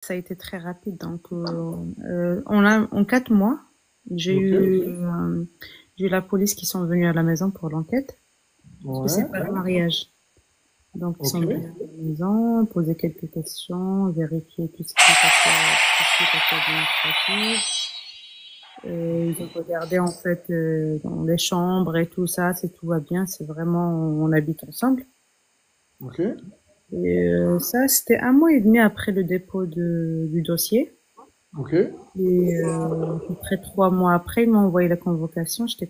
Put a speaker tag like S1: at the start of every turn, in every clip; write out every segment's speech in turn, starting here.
S1: Ça a été très rapide. Donc, en 4 mois, j'ai
S2: Ok.
S1: eu, euh, j'ai eu la police qui sont venus à la maison pour l'enquête. Parce que c'est
S2: Ouais.
S1: pas le mariage. Donc, ils
S2: Ok.
S1: sont venus à la maison, poser quelques questions, vérifier tout ce qui est papier administratif. Ils ont regardé en fait dans les chambres et tout ça, si tout va bien, c'est vraiment on habite ensemble.
S2: Ok.
S1: Et ça, c'était 1 mois et demi après le dépôt du dossier.
S2: Ok.
S1: Et à peu près 3 mois après, ils m'ont envoyé la convocation. J'étais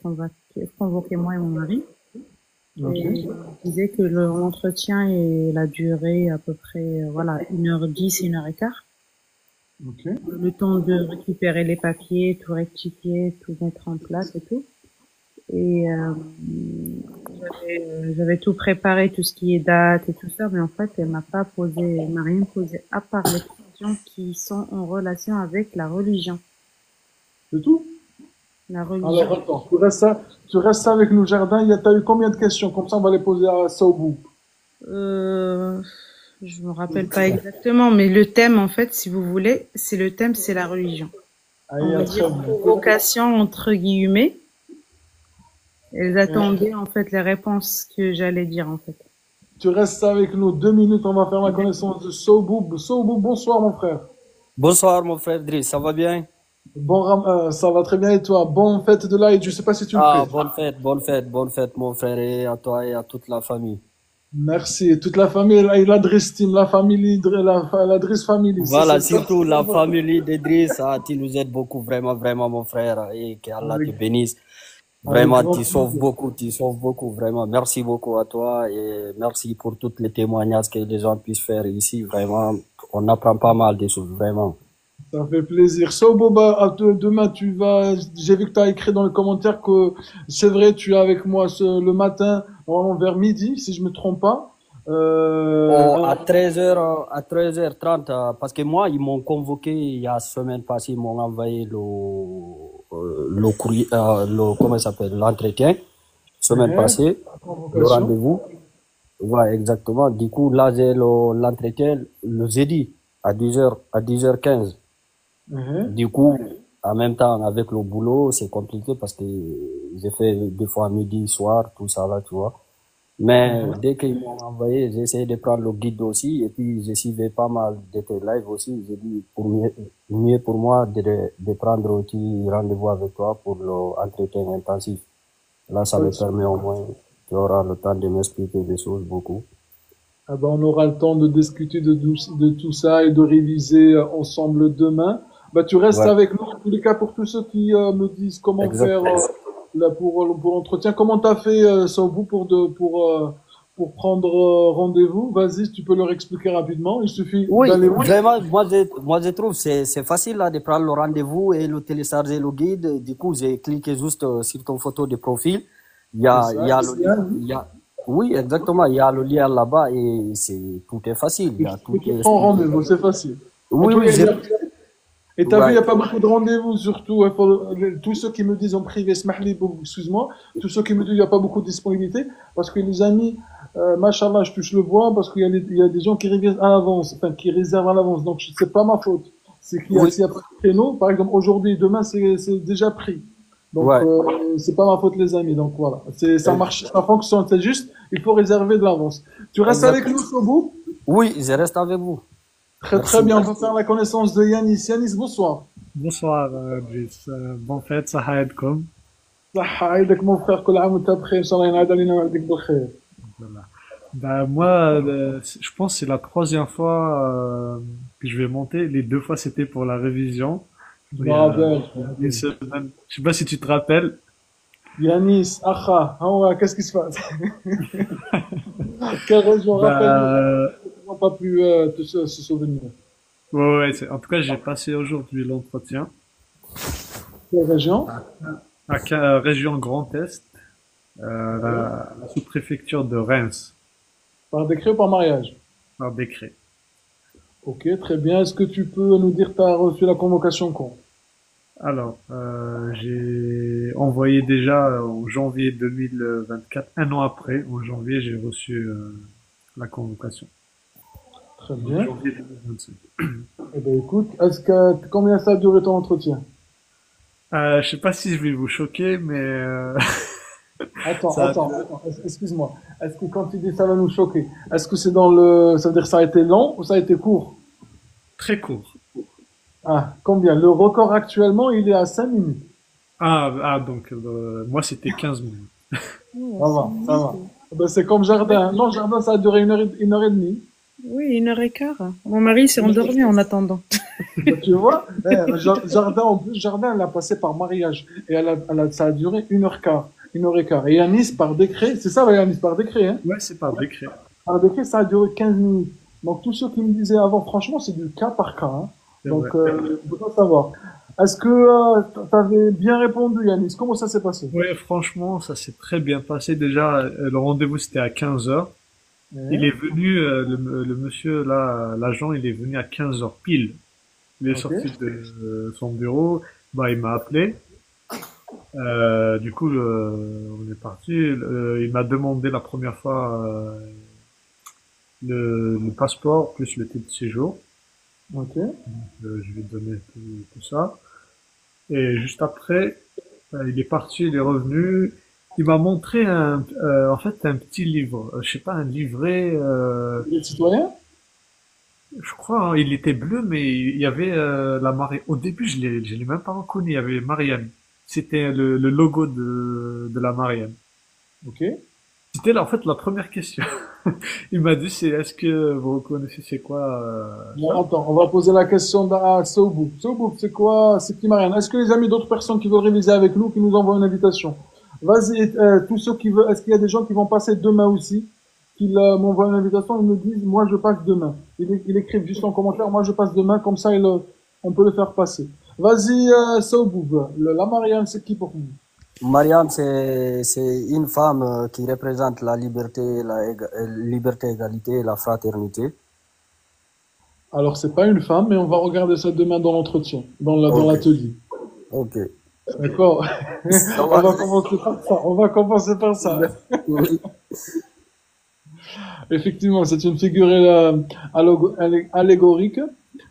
S1: convoquée moi et mon mari.
S2: Ok.
S1: Et ils disaient que l'entretien et la durée à peu près voilà 1h10, 1h15.
S2: Ok.
S1: Le temps de récupérer les papiers, tout rectifier, tout mettre en place et tout. Et j'avais tout préparé, tout ce qui est date et tout ça, mais en fait, elle m'a rien posé, à part les questions qui sont en relation avec la religion.
S2: C'est tout?
S1: La religion.
S2: Alors, attends. Tu restes avec nous, Jardin. T'as eu combien de questions? Comme ça, on va les poser à Saobou.
S1: Euh, je me rappelle pas exactement, mais le thème, en fait, si vous voulez, c'est la religion. On
S2: Ah,
S1: va
S2: très
S1: dire
S2: bien.
S1: provocation entre guillemets. Elles attendaient en fait les réponses que j'allais dire en fait.
S2: Tu restes avec nous 2 minutes. On va faire la connaissance de Saobou. Saobou, bonsoir, mon frère.
S3: Bonsoir mon frère Driss, ça va bien?
S2: Ça va très bien et toi? Bonne fête de l'Aïd. Je sais pas si tu le
S3: Ah,
S2: fais.
S3: bonne fête, bonne fête, bonne fête mon frère et à toi et à toute la famille.
S2: Merci. Toute la famille, la Driss Team, la famille, la Driss Family.
S3: Voilà,
S2: Ça,
S3: surtout
S2: c'est
S3: la
S2: important.
S3: famille d'Idriss, ah, tu nous aides beaucoup, vraiment, vraiment mon frère et qu'Allah te
S2: Avec,
S3: bénisse.
S2: avec
S3: Vraiment,
S2: grand plaisir.
S3: tu sauves beaucoup, vraiment. Merci beaucoup à toi et merci pour tous les témoignages que les gens puissent faire ici, vraiment. On apprend pas mal des choses, vraiment.
S2: Ça fait plaisir. So, Boba, demain, j'ai vu que tu as écrit dans les commentaires que c'est vrai, tu es avec moi le matin, normalement vers midi, si je me trompe pas.
S3: Oh,
S2: Euh,
S3: à 13h, à 13h30, parce que moi, ils m'ont convoqué il y a semaine passée, ils m'ont envoyé le courrier, comment ça s'appelle, l'entretien, semaine passée,
S2: la
S3: le
S2: convocation.
S3: rendez-vous. Ouais, exactement. Du coup, là, j'ai l'entretien le jeudi à 10h, à 10h15.
S2: Mhm.
S3: Du coup, en même temps, avec le boulot, c'est compliqué parce que j'ai fait des fois midi, soir, tout ça là, tu vois. Mais
S2: Mhm.
S3: dès qu'ils m'ont envoyé, j'ai essayé de prendre le guide aussi et puis j'ai suivi pas mal de tes lives aussi. J'ai dit mieux pour moi de prendre aussi rendez-vous avec toi pour l'entretien intensif. Là, ça
S2: Pas
S3: me
S2: de souci.
S3: permet au moins, tu auras le temps de m'expliquer des choses beaucoup.
S2: Ah ben, on aura le temps de discuter de tout ça et de réviser ensemble demain. Bah, tu restes
S3: Ouais,
S2: avec nous, en tous les cas, pour tous ceux qui me disent comment faire
S3: exactement.
S2: pour l'entretien. Comment t'as fait, Sambou, pour prendre rendez-vous? Vas-y, tu peux leur expliquer rapidement. Il suffit
S3: Oui,
S2: d'aller où?
S3: vraiment, moi, je trouve c'est facile là, de prendre le rendez-vous et le télécharger le guide. Du coup, j'ai cliqué juste sur ton photo de profil.
S2: C'est
S3: Il y
S2: ça,
S3: a le,
S2: Christian,
S3: il
S2: oui.
S3: y a, oui, exactement. Il y a le lien là-bas et tout est facile. Il y a tout
S2: Et tu
S3: qui est
S2: prends
S3: expliqué.
S2: rendez-vous, c'est facile. En
S3: Oui,
S2: tout
S3: oui,
S2: cas, et t'as vu, il n'y
S3: ouais,
S2: a pas beaucoup de rendez-vous, surtout, tous ceux qui me disent en privé, Smahli, excuse-moi, tous ceux qui me disent qu'il n'y a pas beaucoup de disponibilité, parce que les amis, machallah, je touche le bois, parce il y a des gens qui réservent à l'avance, enfin, qui réservent à l'avance, donc c'est pas ma faute.
S3: oui,
S2: S'il y a pas de créneau, par exemple, aujourd'hui et demain, c'est déjà pris. Donc,
S3: ouais.
S2: c'est pas ma faute, les amis, donc voilà. Ça
S3: Ex-
S2: marche, ça fonctionne, c'est juste, il faut réserver de l'avance. Tu restes avec
S3: Exact.
S2: nous, Sobou?
S3: Oui, je reste avec vous.
S2: Très très
S3: Merci.
S2: bien, on va faire la connaissance de Yanis. Yanis, bonsoir.
S4: Bonsoir, Brice. Bonne fête, صحة عيدكم.
S2: صحة عيدك mon frère كل عام وانت بخير ان شاء الله ينعاد علينا ويعيدك بالخير.
S4: Voilà. Bah, moi, je pense que c'est la troisième fois que je vais monter. Les deux fois, c'était pour la révision.
S2: Je
S4: Il
S2: me
S4: y a
S2: rappelle.
S4: une semaine. Je sais pas si tu te rappelles.
S2: Yanis, Akha, qu'est-ce qui se passe? Quelle région? Rappelle-nous,
S4: Bah,
S2: on n'a pas pu se souvenir.
S4: ouais, ouais, en tout cas, j'ai passé aujourd'hui l'entretien
S2: Quelle région?
S4: à région Grand Est, la sous-préfecture de Reims,
S2: Par décret ou par mariage?
S4: par décret.
S2: Ok, très bien. Est-ce que tu peux nous dire que tu as reçu la convocation quand?
S4: Alors, j'ai envoyé déjà en janvier 2024, un an après, en janvier, j'ai reçu la convocation.
S2: Très bien.
S4: janvier 2025.
S2: Eh ben, écoute, combien ça a duré ton entretien?
S4: Je sais pas si je vais vous choquer, mais
S2: Attends,
S4: ça a
S2: attends, attends, excuse-moi. Est-ce que quand tu dis ça va nous choquer, est-ce que c'est dans le, ça veut dire que ça a été long ou ça a été court?
S4: très court.
S2: Ah, combien? Le record actuellement, il est à 5 minutes.
S4: Donc moi c'était 15 minutes.
S2: Ça va, ça va. Ben, c'est comme Jardin. Non, Jardin, ça a duré une heure et demie.
S1: Oui, 1 heure et quart. Mon mari s'est endormi en attendant.
S2: Ben, tu vois, Jardin, en plus, Jardin, elle a passé par mariage. Et ça a duré 1 heure quart. 1 heure et quart. Et Yanis, par décret, c'est ça, Yanis, par décret, hein?
S4: Ouais, c'est par décret.
S2: Par décret, ça a duré 15 minutes. Donc, tous ceux qui me disaient avant, franchement, c'est du cas par cas, hein.
S4: C'est
S2: Donc,
S4: vrai.
S2: je veux savoir. Est-ce que t'avais bien répondu, Yanis? Comment ça s'est passé?
S4: Ouais, franchement, ça s'est très bien passé. Déjà, le rendez-vous c'était à 15 heures. Il
S2: Ouais.
S4: est venu, le monsieur là, l'agent, il est venu à 15 heures pile. Il est
S2: Ok.
S4: sorti de son bureau, bah il m'a appelé. Du coup, on est parti. Il m'a demandé la première fois le passeport plus le titre de séjour.
S2: Ok.
S4: Je lui ai donné tout ça. Et juste après, il est parti, il est revenu. Il m'a montré en fait, un petit livre. Je sais pas, un livret.
S2: Il est citoyen?
S4: Je crois, hein, il était bleu, mais il y avait la marée. Au début, je l'ai même pas reconnu. Il y avait Marianne. C'était le logo de la Marianne.
S2: Ok.
S4: C'était là, en fait, la première question. Il m'a dit, est-ce que vous reconnaissez c'est quoi
S2: Bon,
S4: ça?
S2: attends, on va poser la question à Soboub. Soboub, c'est quoi, c'est qui Marianne? Est-ce que les amis d'autres personnes qui veulent réviser avec nous, qui nous envoient une invitation? Vas-y, tous ceux qui veulent, est-ce qu'il y a des gens qui vont passer demain aussi, qui m'envoient une invitation, ils me disent, moi je passe demain. Ils écrivent juste en commentaire, moi je passe demain, comme ça on peut le faire passer. Vas-y, Soboub, la Marianne, c'est qui pour vous?
S3: Mariam, c'est une femme qui représente la liberté, liberté, égalité et la fraternité.
S2: Alors, c'est pas une femme, mais on va regarder ça demain dans l'entretien, dans
S3: Ok,
S2: l'atelier.
S3: ok.
S2: D'accord?
S3: Ça
S2: On
S3: va.
S2: va commencer par ça. On va commencer par ça.
S3: Oui.
S2: Effectivement, c'est une figure allégorique,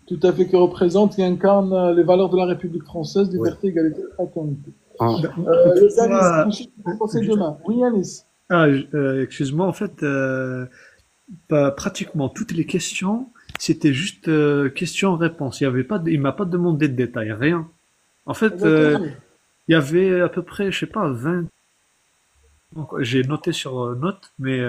S2: tout à fait qui représente, qui incarne les valeurs de la République française,
S3: Oui.
S2: liberté, égalité, fraternité.
S3: Ah.
S4: Ben,
S2: Les Anis,
S4: moi,
S2: ensuite, on va passer
S4: juste-
S2: demain. Oui, Anis.
S4: excuse-moi, en fait, pratiquement toutes les questions, c'était juste question-réponse. Il m'a pas demandé de détails, rien. En
S2: Eh
S4: fait,
S2: ben, tant mieux.
S4: il y avait à peu près, je sais pas, 20. Donc, j'ai noté sur note, mais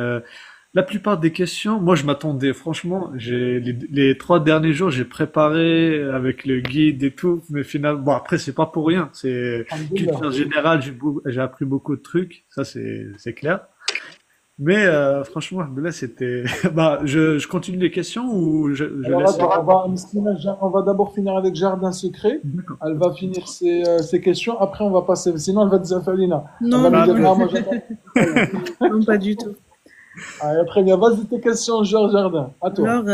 S4: la plupart des questions, moi je m'attendais, franchement, les 3 derniers jours, j'ai préparé avec le guide et tout, mais finalement, bon après c'est pas pour rien, c'est
S2: Alhamdoulilah.
S4: culture générale, j'ai appris beaucoup de trucs, ça c'est clair. Mais franchement, là c'était, bah je continue les questions ou je
S2: Alors,
S4: laisse.
S2: attends, on va d'abord finir avec Jardin Secret.
S4: D'accord.
S2: Elle va finir ses questions. Après, on va passer. Sinon, elle va dire Falina. Elle va
S1: Non,
S2: nous
S4: Ah,
S2: dire,
S1: non,
S2: ah, moi, j'attends.
S1: non, pas du tout.
S2: Allez, très bien. Vas-y, tes questions, Georges Jardin. À toi.
S1: Alors,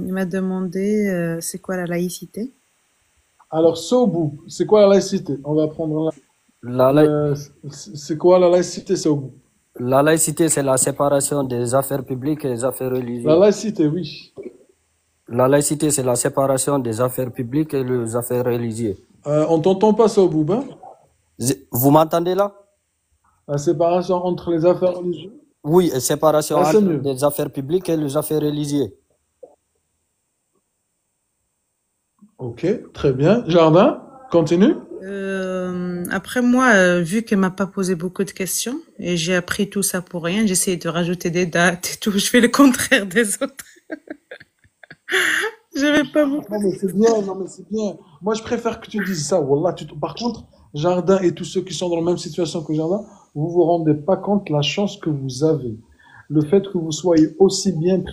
S1: il m'a demandé c'est quoi la laïcité?
S2: Alors, Sobou, c'est quoi la laïcité? On va prendre
S3: La, lai-
S2: le, c'est quoi la laïcité, Sobou?
S3: la laïcité, c'est la séparation des affaires publiques et des affaires
S2: La
S3: religieuses.
S2: laïcité, oui.
S3: La laïcité, c'est la séparation des affaires publiques et des affaires religieuses.
S2: On t'entend pas, Sobou, hein?
S3: Vous m'entendez là?
S2: La séparation entre les affaires religieuses.
S3: Oui, et séparation
S2: Là, c'est
S3: entre
S2: mieux.
S3: des affaires publiques et les affaires religieuses.
S2: Ok, très bien. Jardin, continue.
S1: Après moi, vu qu'elle m'a pas posé beaucoup de questions et j'ai appris tout ça pour rien, j'essaie de rajouter des dates et tout. Je fais le contraire des autres. J'avais pas beaucoup.
S2: Non, mais c'est bien, non, mais c'est bien. Moi, je préfère que tu dises ça. Wallah, par contre, Jardin et tous ceux qui sont dans la même situation que Jardin, vous vous rendez pas compte la chance que vous avez. Le fait que vous soyez aussi bien,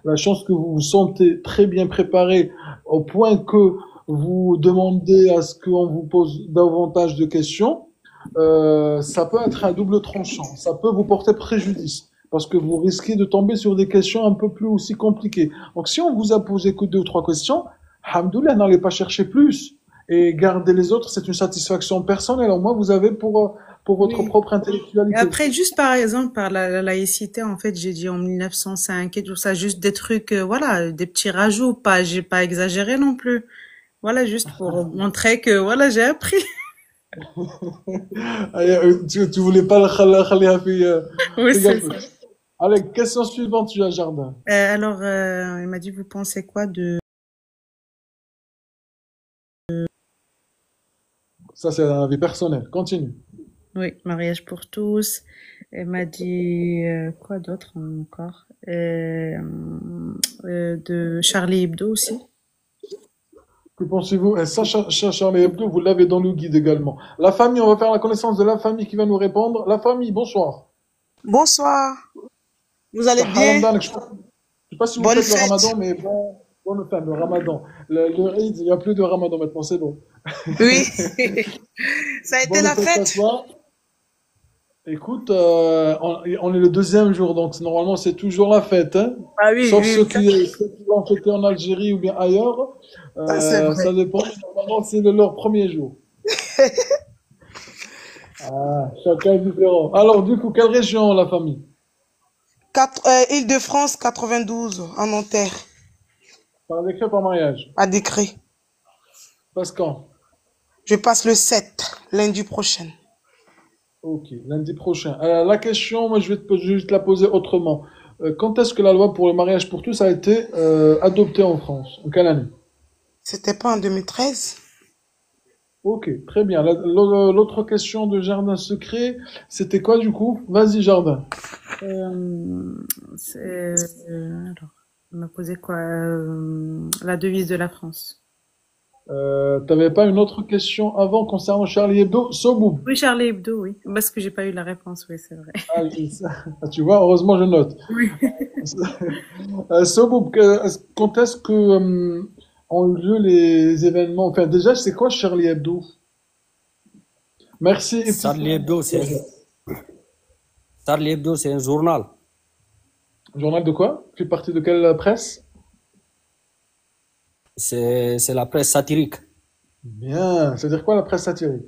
S2: la chance que vous vous sentez très bien préparé au point que vous demandez à ce qu'on vous pose davantage de questions, ça peut être un double tranchant. Ça peut vous porter préjudice. Parce que vous risquez de tomber sur des questions un peu plus aussi compliquées. Donc, si on vous a posé que 2 ou 3 questions, alhamdoulilah, n'allez pas chercher plus. Et garder les autres, c'est une satisfaction personnelle. Au moins, vous avez pour votre
S1: Oui.
S2: propre
S1: Et
S2: intellectualité.
S1: après, juste par exemple, par la laïcité, en fait, j'ai dit en 1905 et tout ça, juste des trucs, voilà, des petits rajouts, pas, j'ai pas exagéré non plus. Voilà, juste pour montrer que, voilà, j'ai appris.
S2: Allez, tu voulais pas khaliha
S1: Oui,
S2: fi
S1: c'est
S2: qalbek.
S1: ça.
S2: Allez, question suivante, tu as Jardin.
S1: Alors, il m'a dit, vous pensez quoi de...
S2: Ça, c'est un avis personnel. Continue.
S1: Oui, mariage pour tous. Elle m'a dit, quoi d'autre encore? De Charlie Hebdo aussi.
S2: Que pensez-vous? Et ça, Charlie Hebdo, vous l'avez dans le guide également. La famille, on va faire la connaissance de la famille qui va nous répondre. La famille, bonsoir.
S5: Bonsoir, vous allez
S2: Sahar
S5: bien?
S2: Ramadan, je sais pas si vous
S5: Bonne
S2: faites le
S5: fête.
S2: ramadan, mais bon, bonne fête, le ramadan. Le Eid, il n'y a plus de ramadan maintenant, c'est bon.
S5: Oui, ça a été
S2: Bonne
S5: la
S2: fête à
S5: fête.
S2: toi. Écoute, on est le deuxième jour, donc normalement c'est toujours la fête, hein.
S5: Ah oui,
S2: Sauf
S5: oui,
S2: ceux qui l'ont fêté en Algérie ou bien ailleurs,
S5: ça c'est
S2: ça
S5: vrai.
S2: dépend. Normalement c'est leur premier jour. Ah, chacun est différent. Alors du coup, quelle région la famille?
S5: Île-de-France 92, en Nanterre,
S2: Par décret, par mariage.
S5: à décret.
S2: Passe quand?
S5: Je passe le 7, lundi prochain.
S2: Ok, lundi prochain. La question, moi je vais te la poser autrement. Quand est-ce que la loi pour le mariage pour tous a été adoptée en France? En quelle année?
S5: C'était pas en 2013?
S2: Ok, très bien. L'autre question de Jardin Secret, c'était quoi du coup? Vas-y, Jardin.
S1: C'est, alors, il m'a posé quoi? La devise de la France.
S2: T'avais pas une autre question avant concernant Charlie Hebdo? Soboub.
S1: Oui, Charlie Hebdo, oui. Parce que j'ai pas eu la réponse, oui, c'est vrai.
S2: Ah, tu vois, heureusement je note.
S1: Oui.
S2: Soboub, quand est-ce que ont eu lieu les événements? Enfin, déjà, c'est quoi Charlie Hebdo? Merci et petite
S3: Charlie Hebdo, Charlie Hebdo, c'est un journal.
S2: journal de quoi? Tu fais partie de quelle presse?
S3: C'est la presse satirique.
S2: Bien. C'est-à-dire quoi la presse satirique?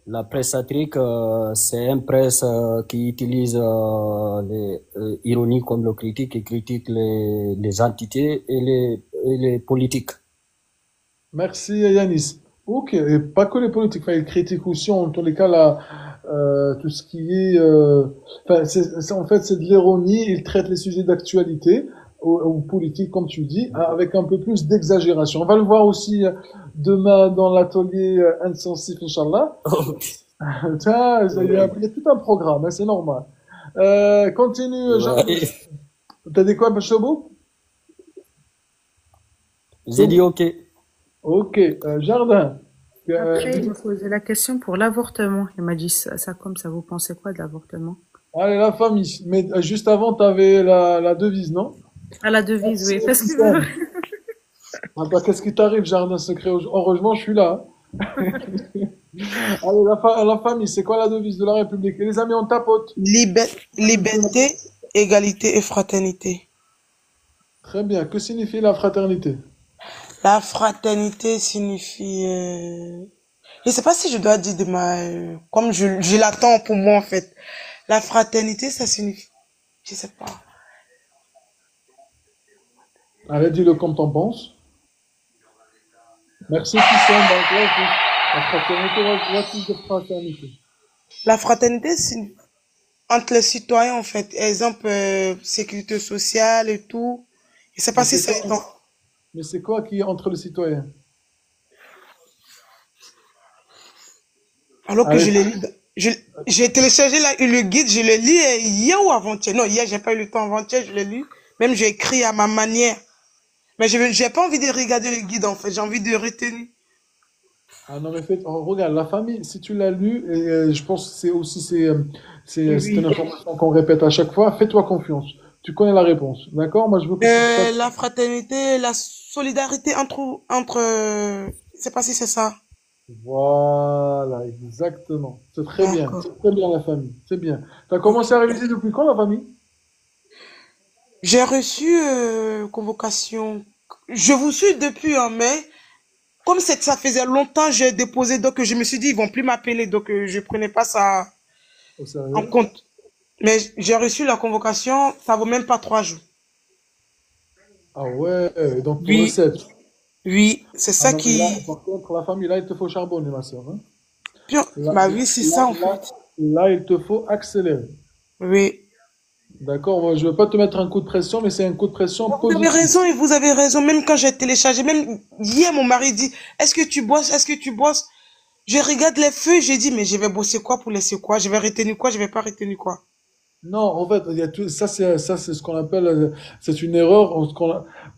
S3: La presse satirique, c'est une presse qui utilise les ironies comme le critique et critique les entités et les politiques.
S2: Merci Yanis. Ok, et pas que les politiques, enfin, ils critiquent aussi en tous les cas tout ce qui est, enfin, en fait c'est de l'ironie. Ils traitent les sujets d'actualité ou politiques comme tu dis, avec un peu plus d'exagération. On va le voir aussi demain dans l'atelier Insensif, Inch'Allah. Ça, il y a tout un programme, hein, c'est normal. Continue,
S3: Ouais.
S2: t'as dit quoi, Chobo?
S3: J'ai dit OK.
S2: Ok, Jardin.
S1: Après, il m'a posé la question pour l'avortement. Il m'a dit ça comme ça, vous pensez quoi de l'avortement?
S2: Allez, la famille. Mais juste avant, tu avais la devise, non?
S1: Ah, la devise,
S2: Merci
S1: oui.
S2: au
S1: Parce que,
S2: système. Ah bah, qu'est-ce qui t'arrive, Jardin Secret? Heureusement, je suis là, hein. Allez, la famille, c'est quoi la devise de la République? Et les amis, on tapote.
S5: Liberté, égalité et fraternité.
S2: Très bien. Que signifie la fraternité?
S5: La fraternité signifie... Je sais pas si je dois dire de ma... comme je l'attends pour moi, en fait. La fraternité, ça signifie... Je sais pas.
S2: Allez, dis-le comme t'en penses. Merci, Tissane. Donc, là, la fraternité, what is the fraternité?
S5: La fraternité, c'est entre les citoyens, en fait. Exemple, sécurité sociale et tout. Je sais
S2: Mais
S5: pas si
S2: c'est
S5: c'est...
S2: quoi, mais c'est quoi qui est entre les citoyens?
S5: Alors que je
S2: Allez,
S5: l'ai lu, j'ai téléchargé le guide, je le lis hier ou avant-hier. Non, hier, j'ai pas eu le temps, avant-hier, je l'ai lu. Même, j'ai écrit à ma manière. Mais j'ai pas envie de regarder le guide, en fait. J'ai envie de retenir.
S2: ah non, mais regarde, la famille, si tu l'as lu, et je pense que c'est aussi,
S1: oui,
S2: c'est une
S1: oui.
S2: information qu'on répète à chaque fois, fais-toi confiance. Tu connais la réponse, d'accord? Moi, je veux que tu fasses.
S5: La fraternité, la solidarité je sais pas si c'est ça.
S2: Voilà, exactement.
S5: D'accord.
S2: C'est très bien la famille, c'est bien. Tu as commencé à réviser depuis quand la famille?
S5: J'ai reçu convocation. Je vous suis depuis en mai. comme ça faisait longtemps, j'ai déposé, donc je me suis dit, ils vont plus m'appeler, donc je prenais pas ça
S2: Au
S5: en
S2: sérieux?
S5: compte. Mais j'ai reçu la convocation, ça vaut même pas 3 jours.
S2: Ah ouais, donc pour le
S5: Oui,
S2: 7.
S5: oui, c'est
S2: Ah
S5: ça
S2: non, là,
S5: qui,
S2: par contre, la famille, là, il te faut charbonner, ma soeur. Hein.
S5: Puis,
S2: Là,
S5: bah oui, c'est
S2: là,
S5: ça en
S2: là,
S5: fait.
S2: là, il te faut accélérer.
S5: Oui.
S2: D'accord? Moi, je ne veux pas te mettre un coup de pression, mais c'est un coup de pression
S5: Vous avez
S2: positif.
S5: raison et vous avez raison. Même quand j'ai téléchargé, même hier, mon mari dit, est-ce que tu bosses? Est-ce que tu bosses? Je regarde les feuilles, j'ai dit, mais je vais bosser quoi pour laisser quoi? Je vais retenir quoi? Je vais pas retenir quoi?
S2: Non, en fait, il y a tout, ça, c'est ce qu'on appelle, c'est une erreur,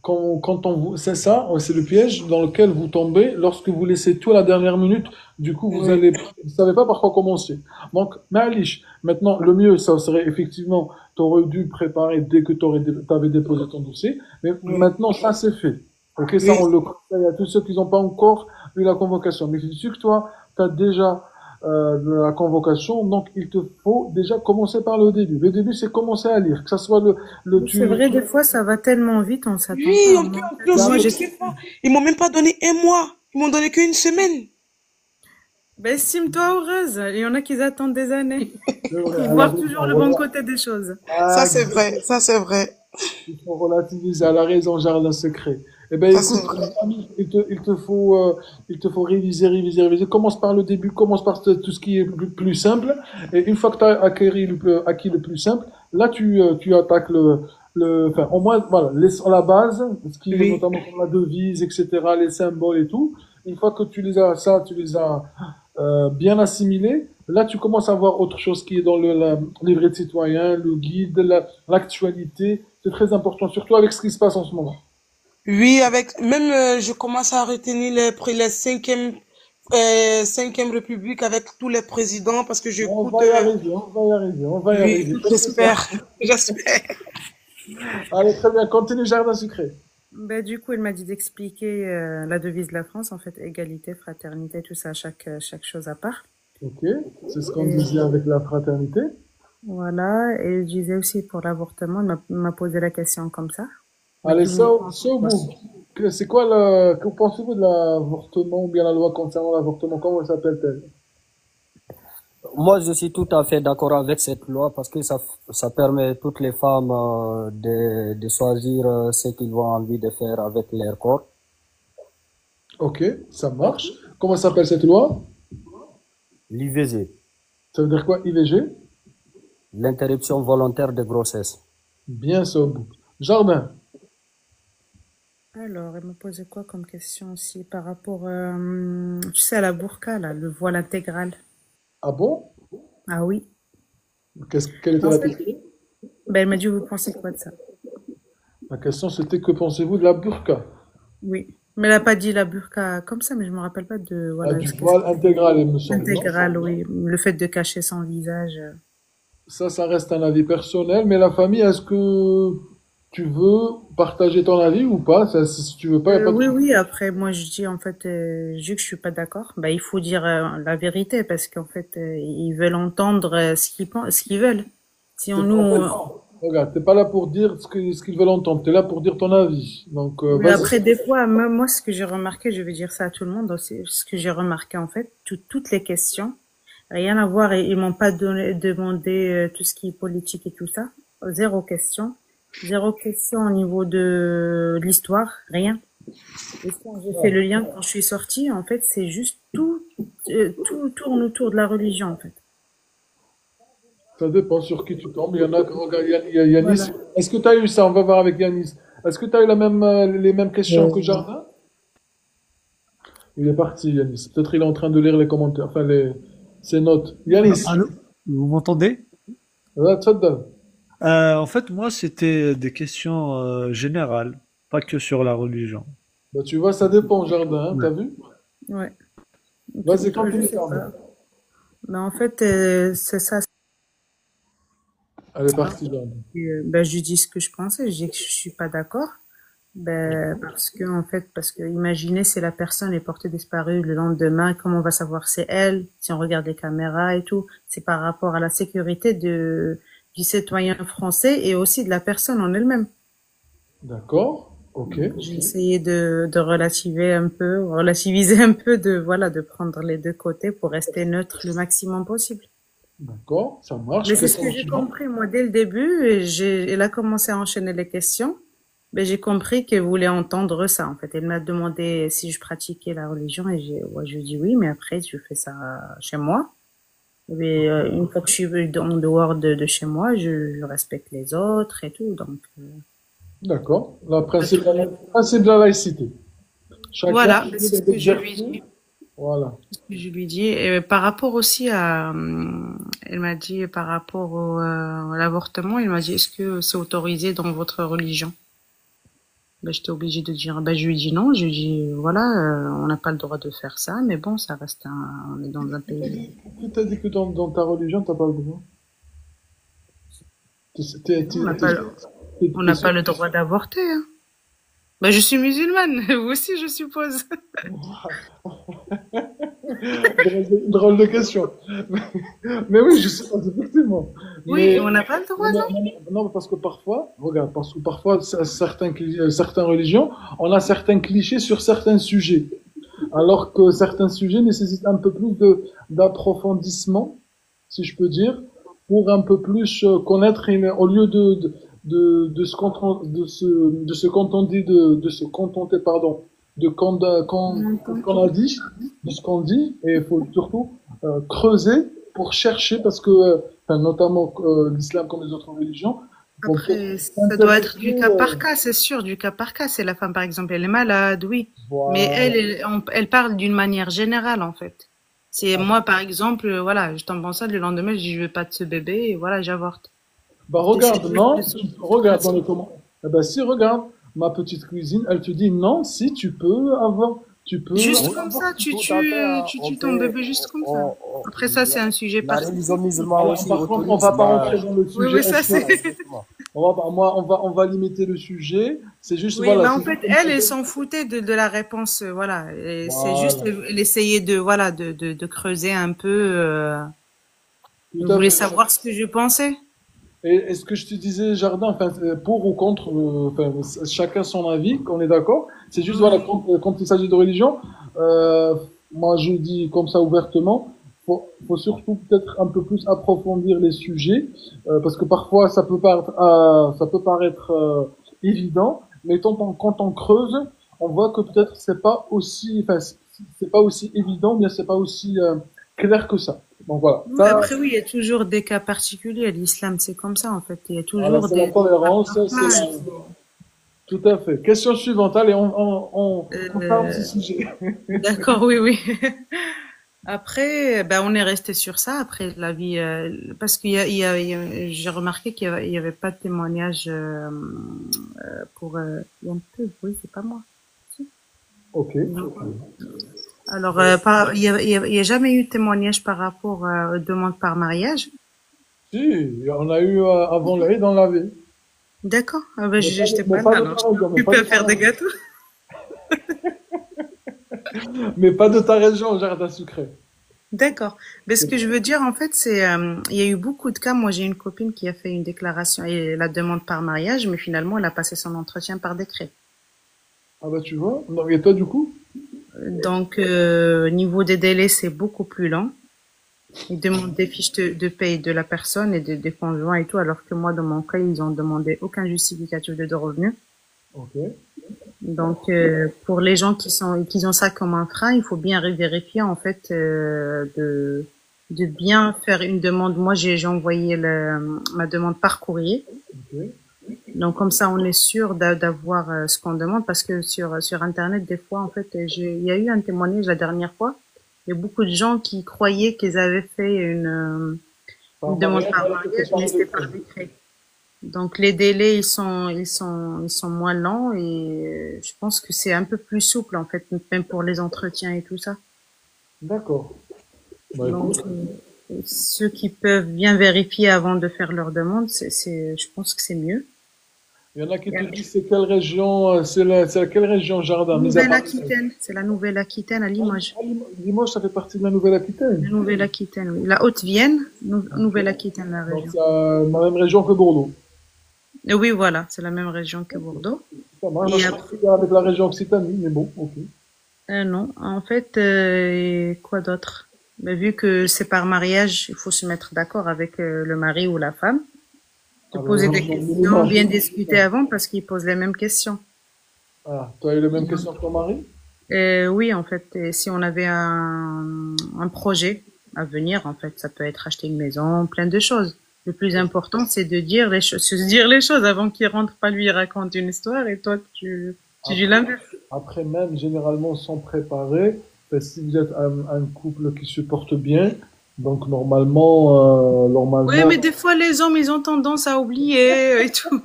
S2: quand c'est ça, c'est le piège dans lequel vous tombez lorsque vous laissez tout à la dernière minute. Du coup,
S5: Oui,
S2: vous savez pas par quoi commencer. Donc, Malish, maintenant, le mieux, ça serait effectivement, tu aurais dû préparer dès que tu avais déposé ton dossier. Mais
S5: oui,
S2: maintenant, ça, c'est fait. Ok, ça,
S5: oui.
S2: on le conseille à tous ceux qui n'ont pas encore eu la convocation. Mais c'est sûr que toi, tu as déjà de la convocation. Donc, il te faut déjà commencer par le début. Le début, c'est commencer à lire. Que ça soit
S1: Oui, c'est vrai, des fois, ça va tellement vite, on s'attend
S5: Oui,
S1: pas. Moi,
S5: en
S1: en fait,
S5: plus,
S1: moi,
S5: je
S1: j'ai,
S5: sais pas. Ils m'ont même pas donné un mois. Ils m'ont donné qu'une semaine.
S1: ben, estime-toi heureuse. Il y en a qui attendent des années.
S2: c'est vrai.
S1: Faut
S2: Alors,
S1: voir toujours le bon
S2: voilà.
S1: côté des choses.
S5: Ça,
S2: Ah,
S5: c'est vrai. Ça, c'est vrai.
S2: il faut relativiser à la raison, jardin secret. Eh ben,
S5: Ça, c'est
S2: écoute,
S5: vrai.
S2: ami, il te faut réviser, réviser, réviser. Commence par le début, commence par tout ce qui est plus simple. Et une fois que tu as acquis le plus simple, là, tu attaques enfin, au moins, voilà, la base, ce qui est
S5: Oui.
S2: notamment comme la devise, etc., les symboles et tout. Une fois que tu les as bien assimilés, là, tu commences à voir autre chose qui est dans le livret de citoyen, le guide, l'actualité. C'est très important, surtout avec ce qui se passe en ce moment.
S5: Oui, avec, même, je commence à retenir les cinquième République avec tous les présidents parce que
S2: On
S5: j'écoute,
S2: va y arriver, on va y arriver, on va y
S5: oui,
S2: arriver.
S5: écoute, j'espère. J'espère.
S2: Allez, très bien, continue, jardin sucré.
S1: Ben, du coup, il m'a dit d'expliquer la devise de la France, en fait, égalité, fraternité, tout ça, chaque chose à part.
S2: Ok, c'est ce qu'on
S1: Et
S2: disait avec la fraternité.
S1: voilà, et je disais aussi pour l'avortement, il m'a posé la question comme ça. Il m'a
S2: Allez,
S1: dit, vous
S2: so,
S1: pensez
S2: so
S1: quoi?
S2: vous, c'est quoi que pensez-vous de l'avortement ou bien la loi concernant l'avortement, comment s'appelle-t-elle?
S3: Moi, je suis tout à fait d'accord avec cette loi parce que ça permet à toutes les femmes de choisir ce qu'ils ont envie de faire avec leur corps.
S2: Ok, ça marche. Comment s'appelle cette loi?
S3: L'IVG,
S2: Ça veut dire quoi, IVG?
S3: l'interruption volontaire de grossesse.
S2: Bien, so vous. Jardin.
S1: Alors, il m'a posé quoi comme question aussi par rapport, tu sais, à la burqa, là, le voile intégral.
S2: Ah bon?
S1: Ah oui.
S2: Quelle était
S1: En
S2: la
S1: fait,
S2: question?
S1: ben, il m'a dit, vous pensez quoi de ça?
S2: La question, c'était que pensez-vous de la burqa?
S1: Oui. Mais elle a pas dit la burqa comme ça, mais je me rappelle pas de,
S2: Ah,
S1: voilà,
S2: du
S1: qu'est-ce que
S2: voile intégral, il me
S1: c'est.
S2: semble, non?
S1: Intégral, oui. Le fait de cacher son visage.
S2: Ça reste un avis personnel, mais la famille, est-ce que tu veux partager ton avis ou pas? Si tu veux pas, il n'y a pas de
S1: Oui,
S2: problème.
S1: oui, après, moi, je dis, en fait, vu que je suis pas d'accord, bah, il faut dire la vérité, parce qu'en fait, ils veulent entendre ce qu'ils pensent, ce qu'ils veulent. Si on
S2: En fait,
S1: nous,
S2: non. Regarde, t'es pas là pour dire ce qu'ils veulent entendre, t'es là pour dire ton avis. Donc,
S1: mais
S2: vas-y.
S1: après, des fois, même moi, ce que j'ai remarqué, je vais dire ça à tout le monde aussi, ce que j'ai remarqué, en fait, toutes les questions, rien à voir, et ils m'ont pas demandé tout ce qui est politique et tout ça. Zéro question. Zéro question au niveau de l'histoire, rien. Et quand j'ai fait le lien quand je suis sortie, en fait, c'est juste tout tourne autour de la religion, en fait.
S2: Ça dépend sur qui tu tombes. Il y en a, regarde, il y a Yanis.
S1: Voilà.
S2: Est-ce que tu as eu ça? On va voir avec Yanis. Est-ce que tu as eu les mêmes questions que Jardin? Il est parti, Yanis. Peut-être il est en train de lire les commentaires, enfin ses notes. Yanis,
S4: Allô? Vous m'entendez?
S2: là, tfaddal.
S4: En fait, moi, c'était des questions générales, pas que sur la religion.
S2: Bah, tu vois, ça dépend, Jardin, hein,
S4: Ouais.
S2: t'as vu?
S1: Ouais.
S2: Vas-y,
S1: Je
S2: continue,
S1: sais
S2: Jardin.
S1: pas. Mais en fait, c'est ça.
S2: Elle est partie, Jardin.
S1: Ben, je lui dis ce que je pensais. Je dis que je suis pas d'accord. Ben, parce que imaginez si la personne est portée disparue le lendemain, comment on va savoir c'est elle, si on regarde les caméras et tout. C'est par rapport à la sécurité du citoyen français et aussi de la personne en elle-même.
S2: D'accord. Ok.
S1: J'ai essayé de relativiser un peu, de prendre les deux côtés pour rester neutre le maximum possible.
S2: D'accord, ça marche.
S1: Mais c'est ce
S2: Question
S1: que j'ai
S2: suivante.
S1: compris, moi, dès le début, elle a commencé à enchaîner les questions. Ben, j'ai compris qu'elle voulait entendre ça, en fait. Elle m'a demandé si je pratiquais la religion et je lui ai dit oui, mais après, je fais ça chez moi. Mais une fois que je suis en dehors de chez moi, je respecte les autres et tout. Donc,
S2: D'accord.
S1: pas tous les-
S2: Principe de la laïcité. Chacun
S1: voilà,
S2: est
S1: c'est ce
S2: libre
S1: que je lui
S2: d'exercer.
S1: dis.
S2: Voilà.
S1: Je lui dis, et par rapport aussi elle m'a dit par rapport à l'avortement, elle m'a dit, est-ce que c'est autorisé dans votre religion? Ben, j'étais obligée de dire, ben, je lui dis non, je lui dis, voilà, on n'a pas le droit de faire ça, mais bon, ça reste on est dans un pays.
S2: Qui t'a dit que dans ta religion, t'as pas le droit? T'es, t'es,
S1: On n'a
S2: t'es,
S1: pas,
S2: t'es-
S1: on
S2: t'es
S1: n'a
S2: sûr?
S1: pas le droit d'avorter, hein. Ben, je suis musulmane, vous aussi, je suppose.
S2: Drôle de question. Mais oui, je sais pas, effectivement.
S1: Oui,
S2: Mais
S1: on n'a pas le droit,
S2: non,
S1: non?
S2: non, non, parce que parfois, regarde, parce que parfois, certaines religions, on a certains clichés sur certains sujets. Alors que certains sujets nécessitent un peu plus d'approfondissement, si je peux dire, pour un peu plus connaître, au lieu de se contenter pardon, de ce qu'on a dit, de ce qu'on dit, et il faut surtout creuser pour chercher, parce que, enfin, notamment l'islam comme les autres religions, vont peut-être
S1: Après, ça doit être du
S2: s'intéresser,
S1: cas par cas, c'est sûr, du cas par cas. C'est la femme, par exemple, elle est malade, oui. Mais
S2: voilà.
S1: elle parle d'une manière générale, en fait. C'est moi, par exemple, voilà, je tombe enceinte, le lendemain, je dis, je veux pas de ce bébé, et voilà, j'avorte.
S2: Bah
S1: T'essaies
S2: regarde,
S1: juste
S2: non,
S1: de sauver cette
S2: regarde dans les
S1: relation.
S2: commentaires. Eh ben si, regarde, ma petite cuisine, elle te dit non, si tu peux
S1: Juste
S3: Oui,
S1: comme
S2: avoir.
S1: ça,
S3: tout à fait, hein.
S1: tu
S3: On
S1: tues ton
S3: peut,
S1: bébé juste comme ça. Après ça, c'est un sujet
S3: la religion
S1: spécifique.
S3: musulmane
S2: Alors
S3: aussi
S2: par contre, on
S3: autorise
S2: va pas rentrer dans le
S1: Oui,
S2: sujet.
S1: oui, ça c'est.
S3: voilà, exactement.
S2: On va limiter le sujet. C'est juste,
S1: Oui, mais
S2: voilà,
S1: en
S2: c'est
S1: fait,
S2: juste une
S1: elle
S2: hypothèse.
S1: s'en foutait de la réponse, voilà. Et c'est juste,
S2: Voilà,
S1: elle essayait de, voilà, de creuser un peu.
S2: tout
S1: Elle
S2: à
S1: voulait
S2: fait.
S1: savoir ce que je pensais.
S2: Et ce que je te disais, Jardin, enfin, pour ou contre, enfin, chacun son avis, qu'on est d'accord. C'est juste, voilà,
S1: Oui.
S2: quand il s'agit de religion, euh, moi je dis comme ça ouvertement, faut surtout peut-être un peu plus approfondir les sujets, parce que parfois ça peut paraître évident, mais quand on creuse, on voit que peut-être c'est pas aussi évident, bien c'est pas aussi clair que ça. Donc voilà,
S1: Oui,
S2: ça,
S1: après, oui, il y a toujours des cas particuliers. L'islam, c'est comme ça, en fait. Il y a
S2: voilà,
S1: toujours
S2: c'est la
S1: des cas
S2: tolérance, c'est
S1: normaux.
S2: la, tout à fait. Question suivante. Allez, on parle de ce
S1: Euh,
S2: sujet.
S1: d'accord, oui, oui. Après, ben, on est resté sur ça. Après, la vie, parce j'ai remarqué il y avait pas de témoignage pour. Il y a un peu de bruit, c'est pas moi. Si.
S2: Ok.
S1: Non. Alors, il y a jamais eu de témoignage par rapport aux demandes par mariage.
S2: Si, on a eu avant l'Aïd, on l'avait.
S1: D'accord. Ah ben, j'étais
S2: Mais
S1: pas
S2: pas
S1: là,
S2: de
S1: alors.
S2: ta région, mais
S1: Tu
S2: pas de
S1: peux
S2: ta
S1: faire des
S2: région.
S1: gâteaux.
S2: Mais pas de ta région, jardin sucré.
S1: D'accord. Mais ce
S2: C'est
S1: que
S2: pas-
S1: je veux dire, en fait, il y a eu beaucoup de cas. Moi, j'ai une copine qui a fait une déclaration et la demande par mariage, mais finalement, elle a passé son entretien par décret.
S2: Ah bah tu vois. Non, et toi du coup?
S1: Donc, niveau des délais, c'est beaucoup plus lent. Ils demandent des fiches de paye de la personne et des conjoints et tout, alors que moi, dans mon cas, ils ont demandé aucun justificatif de revenus.
S2: Ok.
S1: Donc, pour les gens qui ont ça comme un frein, il faut bien vérifier en fait de bien faire une demande. Moi, j'ai envoyé ma demande par courrier.
S2: Ok.
S1: Donc comme ça, on est sûr d'avoir ce qu'on demande parce que sur Internet, des fois, en fait, il y a eu un témoignage la dernière fois. Il y a beaucoup de gens qui croyaient qu'ils avaient fait
S2: Par
S1: une demande
S2: mariage,
S1: par
S2: alors que c'est
S1: mariage,
S2: par
S1: mais c'était par
S2: décret.
S1: décret. Donc les délais ils sont moins lents et je pense que c'est un peu plus souple en fait même pour les entretiens et tout ça.
S2: D'accord. Bah
S1: Donc
S2: écoute,
S1: ceux qui peuvent bien vérifier avant de faire leur demande, je pense que c'est mieux.
S2: il y en a qui
S1: Il y
S2: te
S1: a
S2: disent c'est quelle région, c'est quelle région jardin, mis à part.
S1: Nouvelle-Aquitaine, c'est la Nouvelle-Aquitaine à Limoges.
S2: Limoges, ça fait partie de la
S1: La
S2: Nouvelle-Aquitaine.
S1: Nouvelle-Aquitaine, oui. La Haute-Vienne,
S2: Ok.
S1: Nouvelle-Aquitaine, la
S2: Donc
S1: région.
S2: c'est la même région que Bordeaux.
S1: Oui, voilà, c'est la même région que Bordeaux.
S2: Ça marche. Moi,
S1: Et
S2: je
S1: après,
S2: suis avec la région Occitanie, mais bon, ok.
S1: non, en fait, quoi d'autre? Mais vu que c'est par mariage, il faut se mettre d'accord avec le mari ou la femme, te
S2: Ah, ben,
S1: poser des questions,
S2: minimum.
S1: bien discuter avant parce qu'ils posent les mêmes questions.
S2: Ah, tu as eu la même question que ton mari?
S1: Oui, en fait, si on avait un projet à venir, en fait, ça peut être acheter une maison, plein de choses. Le plus important, c'est de dire les choses, se dire les choses avant qu'il rentre pas lui raconte une histoire et toi, tu dis
S2: Après,
S1: l'inverse.
S2: après même, généralement, sans préparer, ben, si vous êtes un couple qui se porte bien, donc
S1: Oui,
S2: normalement,
S1: mais des fois, les hommes, ils ont tendance à oublier et tout.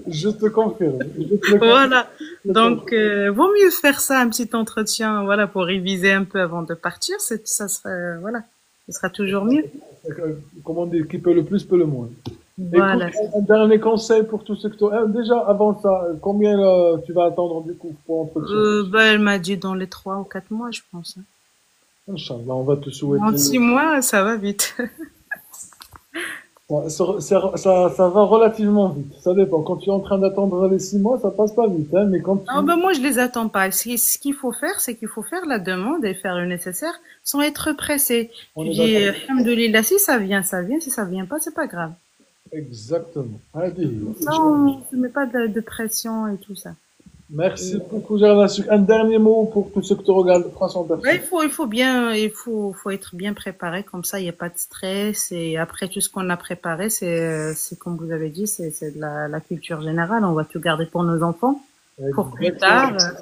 S2: je te confirme, je te le confirme,
S1: Voilà.
S2: je te le confirme.
S1: Donc, vaut mieux faire ça, un petit entretien, voilà, pour réviser un peu avant de partir. Ça sera, voilà, ce sera toujours mieux.
S2: Comme on dit, qui peut le plus peut le moins. Écoute,
S1: Voilà.
S2: un dernier conseil pour tous ceux que tu déjà, avant ça, combien tu vas attendre du coup pour entretien?
S1: Bah, elle m'a dit dans les 3 ou 4 mois, je pense, hein.
S2: Inch'Allah, on va te
S1: En
S2: souhaiter.
S1: 6 mois, ça va vite.
S2: Ça va relativement vite. Ça dépend. Quand tu es en train d'attendre les 6 mois, ça passe pas vite, hein, mais quand
S1: Ah,
S2: tu,
S1: bah, moi, je les attends pas. Ce qu'il faut faire, c'est qu'il faut faire la demande et faire le nécessaire sans être pressé.
S2: on
S1: Tu
S2: est
S1: dis,
S2: d'accord.
S1: alhamdoulilah, si ça vient, ça vient. Si ça vient pas, c'est pas grave.
S2: Exactement. Allez,
S1: Ça, on se met pas de pression et tout ça.
S2: merci
S1: Et,
S2: beaucoup, Gérard Lassuc. Un dernier mot pour tous ceux que tu regardes, 300
S1: ouais,
S2: personnes.
S1: faut être bien préparé. Comme ça, il n'y a pas de stress. Et après, tout ce qu'on a préparé, c'est comme vous avez dit, c'est de la culture générale. On va tout garder pour nos enfants, pour plus
S2: Exactement.
S1: tard.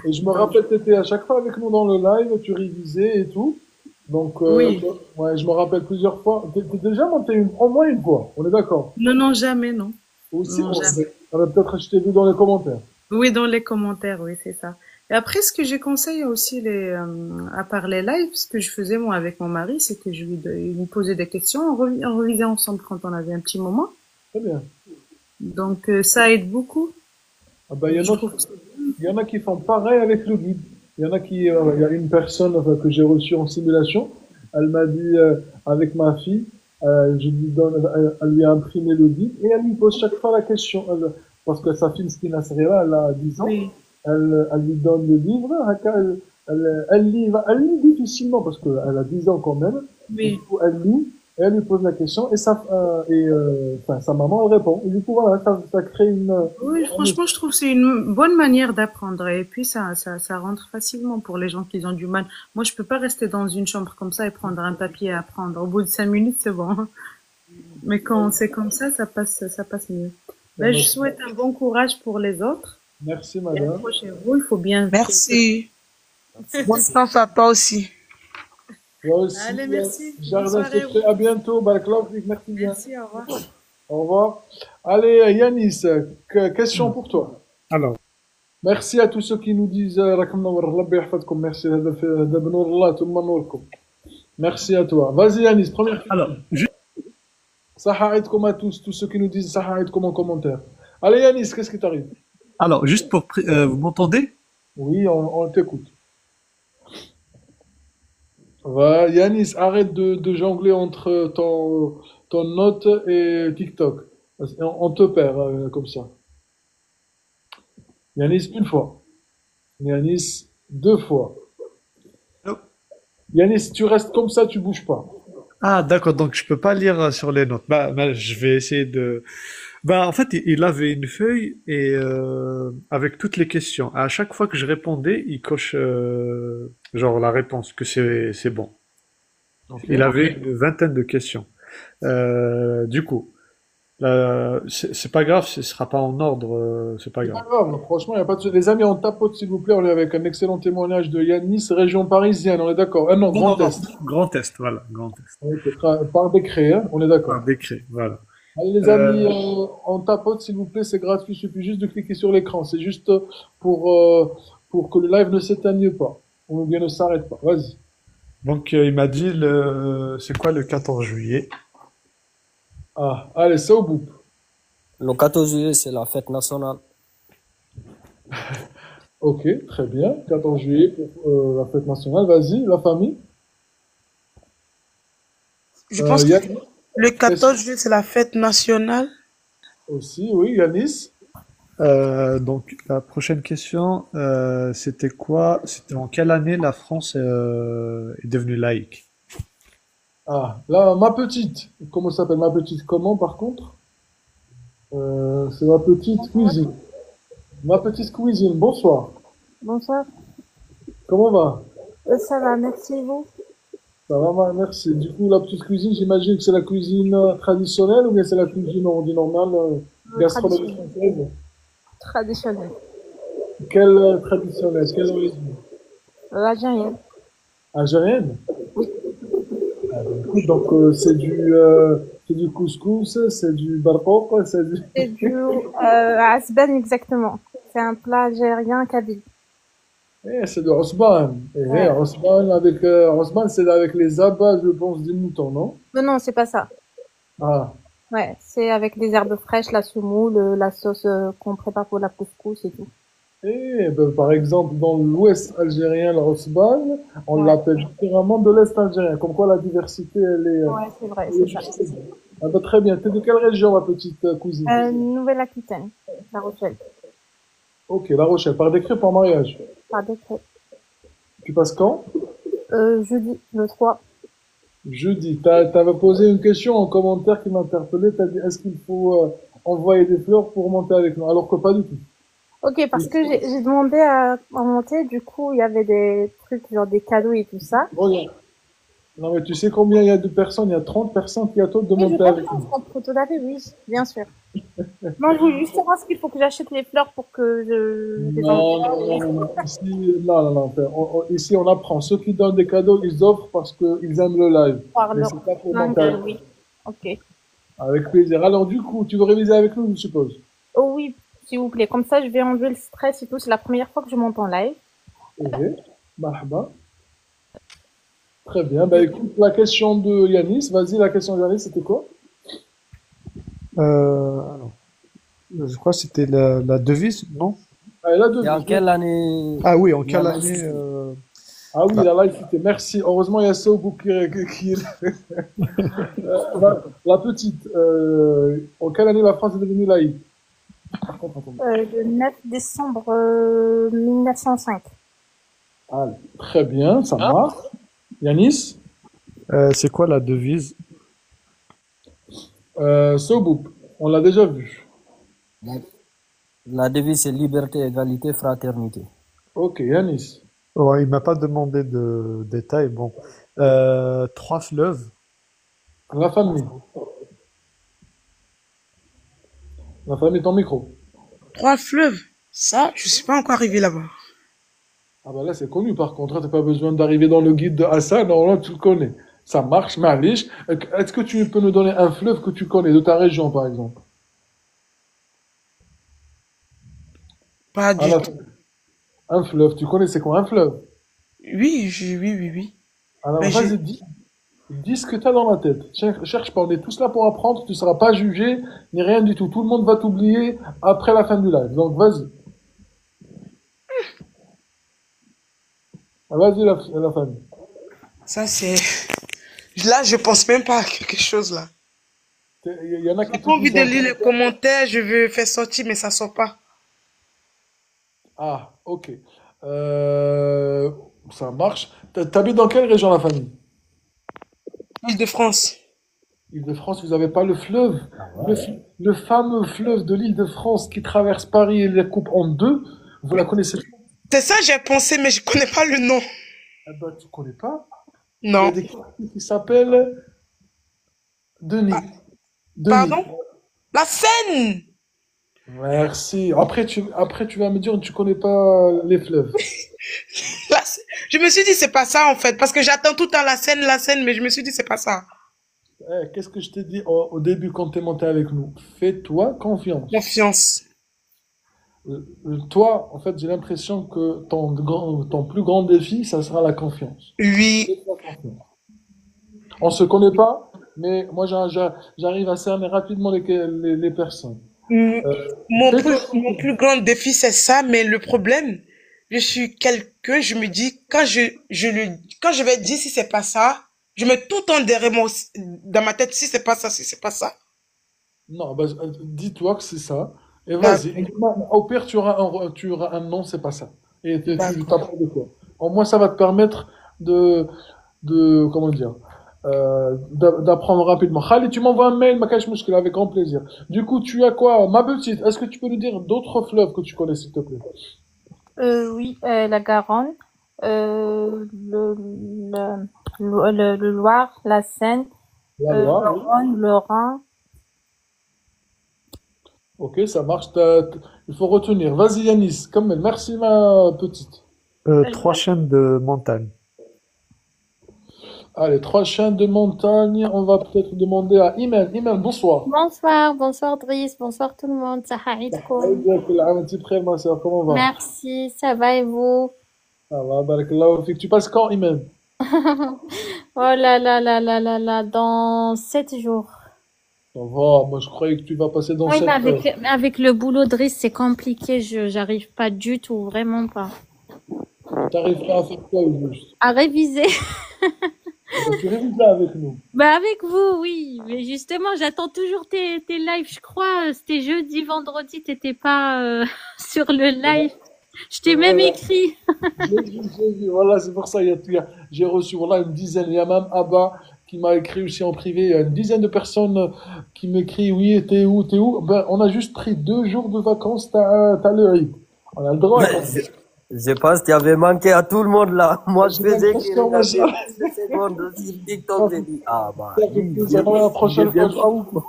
S2: Et je me
S1: Donc,
S2: rappelle, tu étais à chaque fois avec nous dans le live, tu révisais et tout. Donc,
S1: oui.
S2: ouais, je me rappelle plusieurs fois. T'es déjà monté au moins une fois, on est d'accord.
S1: Non, non, jamais, non.
S2: Aussi,
S1: Non, jamais.
S2: peut-être je t'ai vu dans les commentaires.
S1: Oui, dans les commentaires, oui, c'est ça. Et après, ce que j'ai conseillé aussi, à part les lives, ce que je faisais moi avec mon mari, c'est que il me posait des questions, on revisait ensemble quand on avait un petit moment.
S2: Très bien.
S1: Donc, ça aide beaucoup.
S2: Ah ben,
S1: Je trouve que
S2: il y en a qui font pareil avec le guide. Il y en a il y a une personne enfin, que j'ai reçue en simulation. Elle m'a dit, avec ma fille, je lui donne, elle lui a imprimé le guide et elle lui pose chaque fois la question. Parce que sa fille, Mskina Srira, elle a 10 ans.
S1: oui,
S2: Elle lui donne le livre. Elle lit difficilement parce qu'elle a 10 ans quand même. Et du
S1: oui.
S2: coup, elle lit et elle lui pose la question et enfin, sa maman, elle répond. Et du coup, voilà, ça crée
S1: Oui, franchement, je trouve que c'est une bonne manière d'apprendre. Et puis, ça rentre facilement pour les gens qui ont du mal. Moi, je peux pas rester dans une chambre comme ça et prendre un papier à apprendre. Au bout de 5 minutes, c'est bon. Mais quand c'est comme ça passe mieux. Ben, je souhaite un bon courage pour les autres.
S2: Merci,
S1: Et
S2: madame.
S1: accrochez-vous, il faut bien préparer.
S5: Merci.
S3: Merci,
S5: Bonne
S3: merci.
S5: chance à toi aussi.
S2: Toi aussi,
S1: Allez, merci. Bonne
S2: Jardin
S1: soirée.
S2: secret. À bientôt. Barakallahu fik. Merci bien.
S1: Merci, au revoir.
S2: Au revoir. Allez, Yanis, question pour toi.
S4: Alors,
S2: Merci à tous ceux qui nous disent راكم منور ربي يحفظكم. Merci هذا بنور الله ثم نوركم. Merci à toi. Vas-y Yanis, première question.
S4: alors,
S2: Saha aidkum à tous ceux qui nous disent Saha aidkum en commentaire. Allez Yanis, qu'est-ce qui t'arrive?
S4: juste pour, vous m'entendez?
S2: Oui, on t'écoute. Yanis, arrête de jongler entre ton note et TikTok. On te perd comme ça. Yanis, une fois. Yanis, deux fois.
S4: Allô.
S2: Yanis, tu restes comme ça, tu bouges pas.
S4: Ah, d'accord, donc je peux pas lire sur les notes. Bah, je vais essayer de. Bah, en fait, il avait une feuille et avec toutes les questions. À chaque fois que je répondais, il coche genre la réponse, que c'est bon.
S2: Ok.
S4: Il avait une vingtaine de questions. Du coup, c'est pas grave, ce sera pas en ordre, c'est pas
S2: C'est pas
S4: grave.
S2: grave, franchement, il n'y a pas de souci. Les amis, on tapote, s'il vous plaît. On est avec un excellent témoignage de Yanis, région parisienne. On est d'accord. Non,
S4: Non,
S2: Grand
S4: non, non,
S2: Est.
S4: grand test, voilà, grand test.
S2: Ok, par décret, hein. On est
S4: Par
S2: d'accord.
S4: décret, voilà.
S2: Allez, les amis, on tapote, s'il vous plaît. C'est gratuit. Il suffit juste de cliquer sur l'écran. C'est juste pour que le live ne s'éteigne pas. Ou bien ne s'arrête pas. Vas-y.
S4: Donc, il m'a dit c'est quoi le 14 juillet?
S2: Ah, allez, c'est au bout.
S3: Le 14 juillet, c'est la fête nationale.
S2: Ok, très bien. 14 juillet pour la fête nationale. Vas-y, la famille.
S5: Je pense que
S2: Yann,
S5: le 14 juillet, c'est la fête nationale.
S2: Aussi, oui, Yanis.
S4: Donc, la prochaine question, c'était quoi? C'était en quelle année la France est devenue laïque?
S2: Ah, là, ma petite. Comment ça s'appelle ma petite comment, par contre? C'est ma petite
S1: Bonsoir.
S2: cuisine. Ma petite cuisine, bonsoir.
S1: Bonsoir.
S2: Comment va?
S1: Ça va, merci et vous.
S2: Ça va, merci. Du coup, la petite cuisine, j'imagine que c'est la cuisine traditionnelle ou bien c'est la cuisine, on dit normale, gastronomie
S1: Traditionnel.
S2: française?
S1: Traditionnel.
S2: Quelle traditionnelle? Quelle origine?
S1: Algérienne.
S2: Algérienne?
S1: Oui.
S2: Ah, bah, écoute, donc, c'est du couscous, c'est du barqoq, c'est du...
S1: C'est du Asban exactement. C'est un plat algérien kabyle.
S2: C'est de Osman.
S1: Ouais.
S2: Osman avec, Osman, c'est avec les abats, je pense, du mouton, non?
S1: Non, non, c'est pas ça.
S2: Ah.
S1: Ouais, c'est avec des herbes fraîches, la semoule, la sauce qu'on prépare pour la couscous et tout.
S2: Ben, par exemple, dans l'ouest algérien, le Osman, on
S1: Ouais,
S2: l'appelle différemment de l'est algérien. Comme quoi la diversité,
S1: ouais, c'est vrai,
S2: elle est
S1: c'est ça.
S2: juste. Ah ben, très bien. T'es de quelle région, ma petite cousine?
S1: Nouvelle-Aquitaine, La Rochelle.
S2: Ok, La Rochelle. Par décret, par mariage.
S1: Par décret.
S2: Tu passes quand?
S1: Jeudi, le 3.
S2: Jeudi. T'avais posé une question en commentaire qui m'a interpellé. T'as dit, est-ce qu'il faut envoyer des fleurs pour monter avec nous? Alors que pas du tout.
S1: Ok, parce que j'ai demandé à monter, du coup, il y avait des trucs, genre des cadeaux et tout ça.
S2: Regarde. Non, mais tu sais combien il y a de personnes? Il y a 30 personnes qui attendent de
S1: Oui, je
S2: monter avec
S1: comprends,
S2: nous.
S1: je comprends tout à fait, oui, bien sûr. Non, je voulais juste savoir ce qu'il faut que j'achète les fleurs pour que je les
S2: Non,
S1: envoie.
S2: non, non, non, non. Ici, non, non, non. Ici, on apprend. Ceux qui donnent des cadeaux, ils offrent parce qu'ils aiment le live.
S1: Par
S2: Mais
S1: leur
S2: c'est pas pour
S1: langue,
S2: monter avec
S1: oui. Ok.
S2: avec plaisir. Alors, du coup, tu veux réviser avec nous, je suppose?
S1: Oh oui, s'il vous plaît. Comme ça, je vais enlever le stress et tout. C'est la première fois que je monte en live.
S2: Eh, marhaba. Très bien. Bah, écoute, la question de Yanis. Vas-y, la question de Yanis, c'était quoi?
S4: Alors, je crois que c'était la devise, non?
S2: Ah, la
S3: Et en
S2: devise. Oui.
S3: quelle année
S4: Ah oui, en
S3: il y a
S4: quelle
S3: la
S4: année
S2: Ah oui,
S4: la-
S2: la laïcité. Merci. Heureusement, il y a Sobo qui est là. La petite. En quelle année la France est devenue laïque? Attends, attends.
S1: Le 9 décembre 1905.
S2: Allez, très bien, ça marche. Yanis?
S4: c'est quoi la devise?
S2: Sobouk, on l'a déjà vu.
S3: La, la devise, c'est liberté, égalité, fraternité.
S2: Ok, Yanis.
S4: Oh, il m'a pas demandé de détails. Bon, trois fleuves.
S2: La famille. La famille, ton micro.
S5: 3 fleuves. Ça, je suis pas encore arrivé là-bas.
S2: Ah bah là, c'est connu par contre. T'as pas besoin d'arriver dans le guide de Hassan. Normalement, tu le connais. Ça marche, Malish. Est-ce que tu peux nous donner un fleuve que tu connais de ta région, par exemple?
S5: Pas
S2: Ah
S5: du
S2: là,
S5: tout.
S2: un fleuve. Tu connais c'est quoi un fleuve?
S5: Oui, oui, oui, oui.
S2: Alors,
S5: Mais
S2: vas-y,
S5: j'ai,
S2: dis ce que tu as dans la tête. Cherche pas. On est tous là pour apprendre. Tu seras pas jugé, ni rien du tout. Tout le monde va t'oublier après la fin du live. Donc, vas-y. Ah, vas-y, la famille.
S5: ça c'est, là, je pense même pas à quelque chose là.
S2: Il y en a
S5: J'ai
S2: qui te
S5: pas envie
S2: disent
S5: de
S2: un
S5: lire les
S2: commentaire.
S5: commentaires, je veux faire sortir, mais ça sort pas.
S2: Ah, ok. Euh, Ça marche. T'habites dans quelle région, la famille?
S5: Île-de-France.
S2: Île-de-France, vous n'avez pas le fleuve.
S3: Ah
S2: Le,
S3: ouais.
S2: le fameux fleuve de l'Île-de-France qui traverse Paris et les coupe en deux. Vous la connaissez?
S5: C'est ça, j'ai pensé, mais je connais pas le nom.
S2: Eh ben, tu connais pas? Il y a
S5: Non.
S2: des quartiers qui s'appellent Denis. Denis.
S5: Pardon? La Seine!
S2: Merci. Après, tu vas me dire, tu connais pas les fleuves.
S5: La Seine. Je me suis dit, c'est pas ça, en fait, parce que j'attends tout le temps la Seine, mais je me suis dit, c'est pas ça.
S2: Qu'est-ce que je t'ai dit au début quand tu es monté avec nous? Fais-toi confiance.
S5: Confiance.
S2: Toi, en fait, j'ai l'impression que ton plus grand défi, ça sera la confiance.
S5: Oui.
S2: Fais-toi confiance. On se connaît pas, mais moi, j'arrive à cerner rapidement les personnes.
S5: Mm.
S2: Euh,
S5: Mon
S2: Fais-toi
S5: plus
S2: confiance.
S5: grand défi, c'est ça, mais le problème, je suis quelqu'un, je me dis, quand je vais dire si c'est pas ça, je mets tout le temps derrière moi, dans ma tête, si c'est pas ça, si c'est pas ça.
S2: Non, bah, dis-toi que c'est ça. Et vas-y.
S5: D'accord.
S2: Au pire, tu auras un non, c'est pas ça. Et tu
S5: D'accord.
S2: t'apprends de quoi. Au moins, ça va te permettre comment dire, d'apprendre rapidement. Khalid, tu m'envoies un mail, ma cache muscule, avec grand plaisir. Du coup, tu as quoi? Ma petite, est-ce que tu peux nous dire d'autres fleuves que tu connais, s'il te plaît?
S6: Oui, la Garonne, le Loire, la Seine,
S2: La Loire,
S6: le
S2: oui.
S6: Rhône, le Rhin.
S2: Ok, ça marche. Il faut retenir. Vas-y, Yanis, comme elle. Merci, ma petite.
S4: Trois chaînes de montagne.
S2: Allez, trois chaînes de montagne. On va peut-être demander à Imen. Imen, bonsoir.
S7: Bonsoir, bonsoir Driss, bonsoir tout le monde, Saha Aïdkoum.
S2: Un petit frère, ma soeur, comment va?
S7: Merci, ça va et vous?
S2: Ça va, barakallahu fik. Tu passes quand, Imen?
S7: Oh là là là là là là, dans 7 jours.
S2: Ça va, moi je croyais que tu vas passer dans
S7: Oui, mais
S2: 7 heures.
S7: avec le boulot Driss, c'est compliqué, j'arrive pas du tout, vraiment pas.
S2: T'arrives pas à faire quoi au juste?
S7: À réviser.
S2: Tu révises là avec nous.
S7: Bah avec vous, oui. Mais justement, j'attends toujours tes lives, je crois. C'était jeudi, vendredi, t'étais pas sur le live. Je t'ai même
S2: Voilà.
S7: écrit.
S2: J'ai vu, voilà, c'est pour ça, j'ai reçu voilà, une dizaine. Il y a même Abba qui m'a écrit aussi en privé. Il y a une dizaine de personnes qui m'écrivent, oui, t'es où, t'es où? Ben, on a juste pris 2 jours de vacances, t'as le Eid. On a le droit quand même.
S3: Je pense qu'il y avait manqué à tout le monde là. Moi, je
S2: J'ai
S3: faisais que
S2: l'impression, moi,
S3: regarder
S2: ça.
S3: 10 secondes sur TikTok. J'ai dit, ah bah,
S2: Ça fait
S3: lui,
S2: plaisir. Non, la
S3: il
S2: prochaine
S3: vient
S2: fois,
S3: pas ou quoi?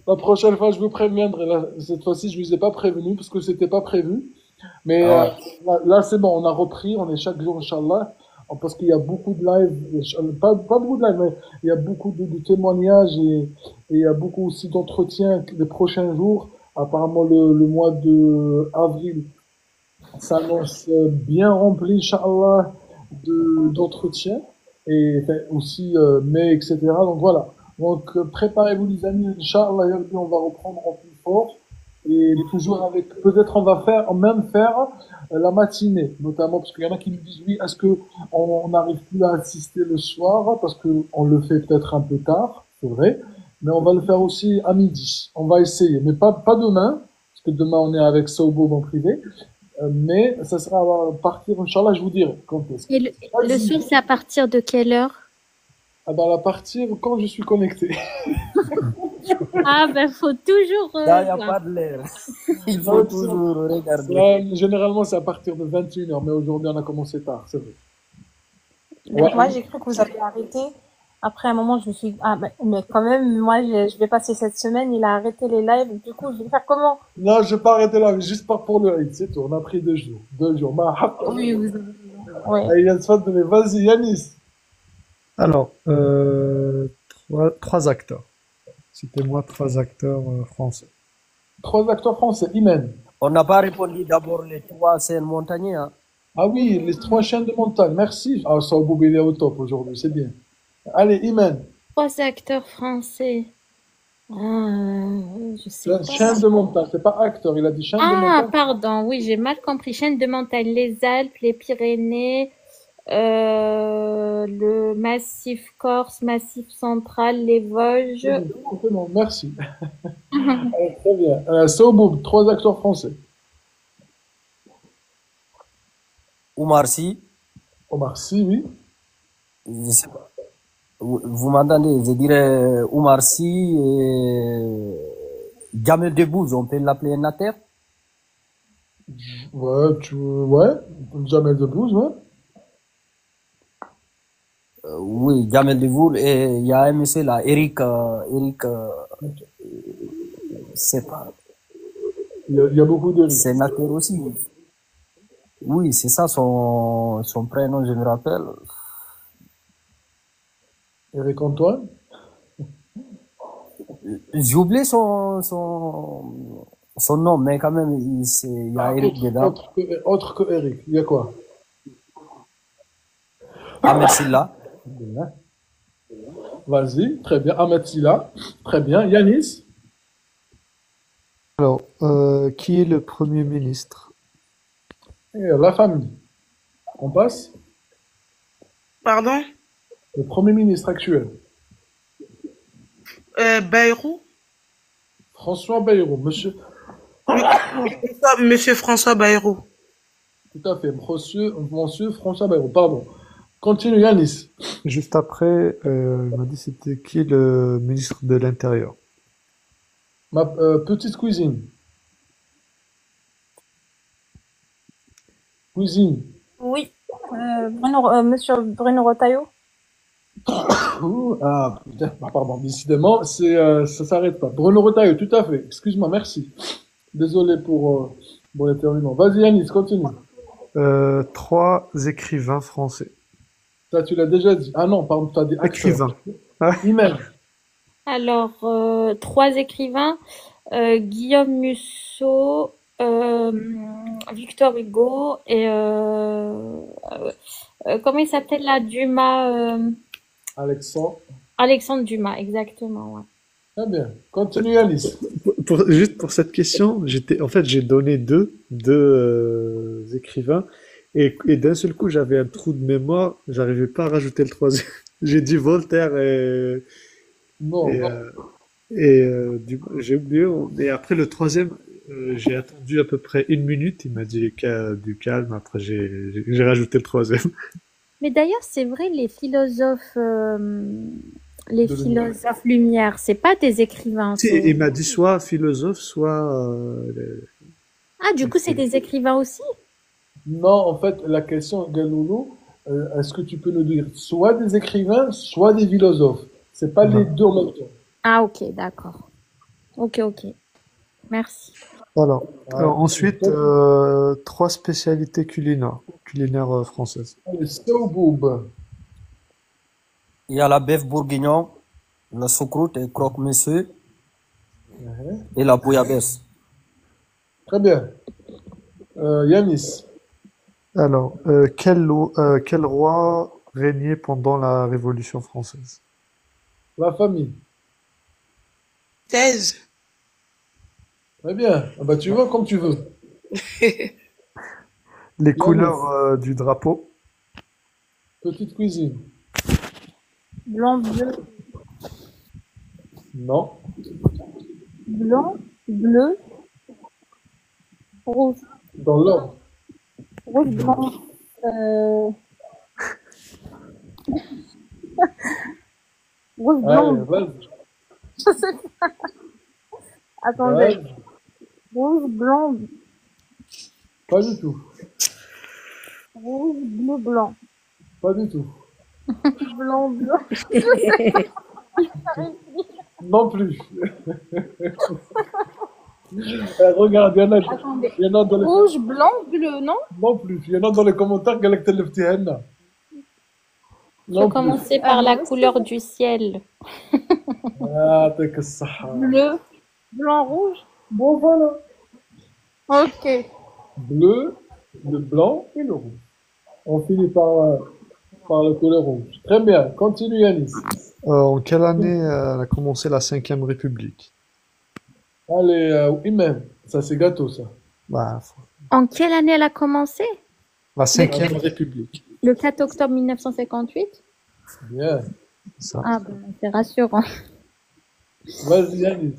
S2: la prochaine fois, je vous préviendrai. Là, cette fois-ci, je ne vous ai pas prévenu parce que c'était pas prévu. Mais
S3: Ah ouais.
S2: là, c'est bon, on a repris. On est chaque jour, Inch'Allah. Parce qu'il y a beaucoup de lives, pas beaucoup de lives, mais il y a beaucoup de témoignages et il y a beaucoup aussi d'entretiens les prochains jours. Apparemment, le mois de avril s'annonce bien rempli, Inch'Allah, d'entretiens et enfin, aussi mai, etc. Donc voilà. Donc préparez-vous les amis, Inch'Allah, on va reprendre en plus fort et toujours avec, peut-être même faire la matinée, notamment parce qu'il y en a qui me disent oui, est-ce que on n'arrive plus à assister le soir parce que on le fait peut-être un peu tard, c'est vrai, mais on va le faire aussi à midi. On va essayer, mais pas demain, parce que demain on est avec Sobo en privé, mais ça sera à partir, Inch'Allah, je vous dirai quand est-ce.
S7: Et le
S2: Vas-y.
S7: soir, c'est à partir de quelle heure?
S2: Ah ben, à partir quand je suis connecté.
S7: Ah, ben, faut toujours
S3: Là, il n'y a
S7: voir.
S3: pas de l'air. Il faut
S2: Non,
S3: toujours regarder.
S2: généralement, c'est à partir de 21h, mais aujourd'hui, on a commencé tard, c'est vrai.
S6: Mais
S2: Ouais.
S6: moi, j'ai cru que vous aviez arrêté. Après un moment, je me suis dit, ah, mais quand même, moi, je vais passer cette semaine, il a arrêté les lives. Du coup, je vais faire comment?
S2: Non, je vais pas arrêter là, juste pas pour le Eid, c'est tout. On a pris 2 jours. 2 jours.
S6: Oui, vous avez raison. Ouais.
S2: Allez, vas-y, Yanis.
S4: Alors, trois acteurs. Citez-moi trois acteurs français.
S2: 3 acteurs français. Imen.
S3: On n'a pas répondu d'abord les trois scènes montagnées. Hein.
S2: Ah oui, les 3 chaînes de montagne. Merci. Ah, ça, Boubé, il est au top aujourd'hui, c'est bien. Allez, Imen.
S7: 3 acteurs français. Ah, je sais pas.
S2: Chaîne de montagne. C'est pas acteur, il a dit chaîne de
S7: Ah,
S2: montagne.
S7: pardon, oui, j'ai mal compris. Chaîne de montagne, les Alpes, les Pyrénées, le massif corse, massif central, les Vosges.
S2: C'est bon, merci. Allez, très bien. Soboub, 3 acteurs français.
S3: Oumar Sy,
S2: Omar Sy, oui.
S3: je sais pas. Vous m'entendez? Je dirais Oumar Sy et Jamel Debbouze, on peut l'appeler Nater?
S2: Ouais. Jamel Debbouze, ouais.
S3: Oui, Jamel Debbouze et il y a un monsieur là, Eric, c'est pas,
S2: Il y a beaucoup de
S3: c'est Nater aussi. Oui, c'est ça son prénom, je me rappelle.
S2: Eric Antoine.
S3: J'ai oublié son nom, mais quand même, il y a Eric dedans.
S2: Autre que Eric. Il y a quoi?
S3: Ahmed Silla.
S2: Bien. Vas-y, très bien. Ahmed Silla. Très bien. Yanis.
S4: Alors, qui est le Premier ministre?
S2: Et la famille. On passe.
S5: Pardon?
S2: Le Premier ministre actuel.
S5: Bayrou?
S2: François Bayrou, monsieur.
S5: Monsieur François Bayrou.
S2: Tout à fait, monsieur François Bayrou, pardon. Continue, Yanis.
S4: Juste après, il m'a dit c'était qui le ministre de l'Intérieur?
S2: Ma petite cuisine. Cuisine.
S6: Oui. Monsieur Bruno Retailleau.
S2: Ouh, ah, putain, ah, pardon, décidément, ça s'arrête pas. Bruno Retailleau, tout à fait. Excuse-moi, merci. Désolé pour l'éternuement. Vas-y, Yanis, continue.
S4: Trois écrivains français.
S2: Ça, tu l'as déjà dit. Ah non, pardon, tu as dit acteur.
S4: Écrivains. Ah,
S2: Imen.
S7: Alors, trois écrivains, Guillaume Musso, Victor Hugo et comment il s'appelle là? Dumas,
S2: Alexandre.
S7: Alexandre Dumas, exactement, ouais.
S2: Très bien. Continue, Yanis.
S4: juste pour cette question, en fait, j'ai donné deux écrivains et d'un seul coup, j'avais un trou de mémoire, j'arrivais pas à rajouter le troisième. J'ai dit Voltaire
S2: Non,
S4: et,
S2: non.
S4: euh, j'ai oublié. Et après le troisième, j'ai attendu à peu près une minute. Il m'a dit du calme. Après, j'ai rajouté le troisième.
S7: Mais d'ailleurs, c'est vrai, les
S2: De Lumière.
S7: philosophes Lumière, c'est pas des écrivains,
S4: Si,
S7: c'est...
S4: il m'a dit soit philosophe, soit
S7: Ah, du coup, c'est des écrivains aussi?
S2: Non, en fait, la question, Galoulou, est-ce que tu peux nous dire soit des écrivains, soit des philosophes? C'est pas les
S4: non.
S2: deux en même temps.
S7: Ah, ok, d'accord. Ok, ok. Merci.
S4: Alors,
S2: Ouais.
S4: ensuite, trois spécialités culinaires françaises.
S2: Allez, Soboub.
S3: Il y a la bœuf bourguignon, la choucroute et croque-monsieur
S2: Ouais.
S3: et la bouillabaisse.
S2: Très bien. Yanis.
S4: Alors, quel roi régnait pendant la Révolution française?
S2: La famille.
S5: 16.
S2: Très bien. Ah bah, tu vois comme tu veux.
S4: Les
S2: Yanis.
S4: couleurs du drapeau?
S2: Petite cuisine.
S6: Blanc, bleu,
S2: Non.
S6: blanc, bleu, rouge.
S2: Dans l'ordre.
S6: Rouge, blanc, euh, rouge, blanc,
S2: Allez, vas-y.
S6: je sais pas. Attendez.
S2: Vas-y.
S6: Rouge, blanc,
S2: Pas du tout.
S6: rouge, bleu, blanc.
S2: Pas du tout.
S6: Blanc, bleu.
S2: Non plus. Regarde,
S6: Attendez.
S2: il y en a dans les...
S6: Rouge, blanc, bleu, non?
S2: Non plus. Il y en a dans les commentaires qui ont le petit henna.
S7: Faut
S2: Non plus.
S7: commencer par la
S6: Bleu,
S7: couleur du ciel.
S2: Ah, t'es que ça.
S6: bleu, blanc, rouge.
S2: Bon, voilà.
S6: Ok.
S2: Bleu, le blanc et le rouge. On finit par la couleur rouge. Très bien. Continue, Yanis.
S4: En quelle année a commencé la Cinquième République?
S2: Allez, Imen. Ça, c'est gâteau, ça.
S4: Bah,
S7: En quelle année elle a commencé?
S4: la Cinquième République.
S7: Le 4 octobre 1958?
S2: Bien.
S4: Ça.
S7: Ah ben, c'est rassurant.
S2: Vas-y, Yanis.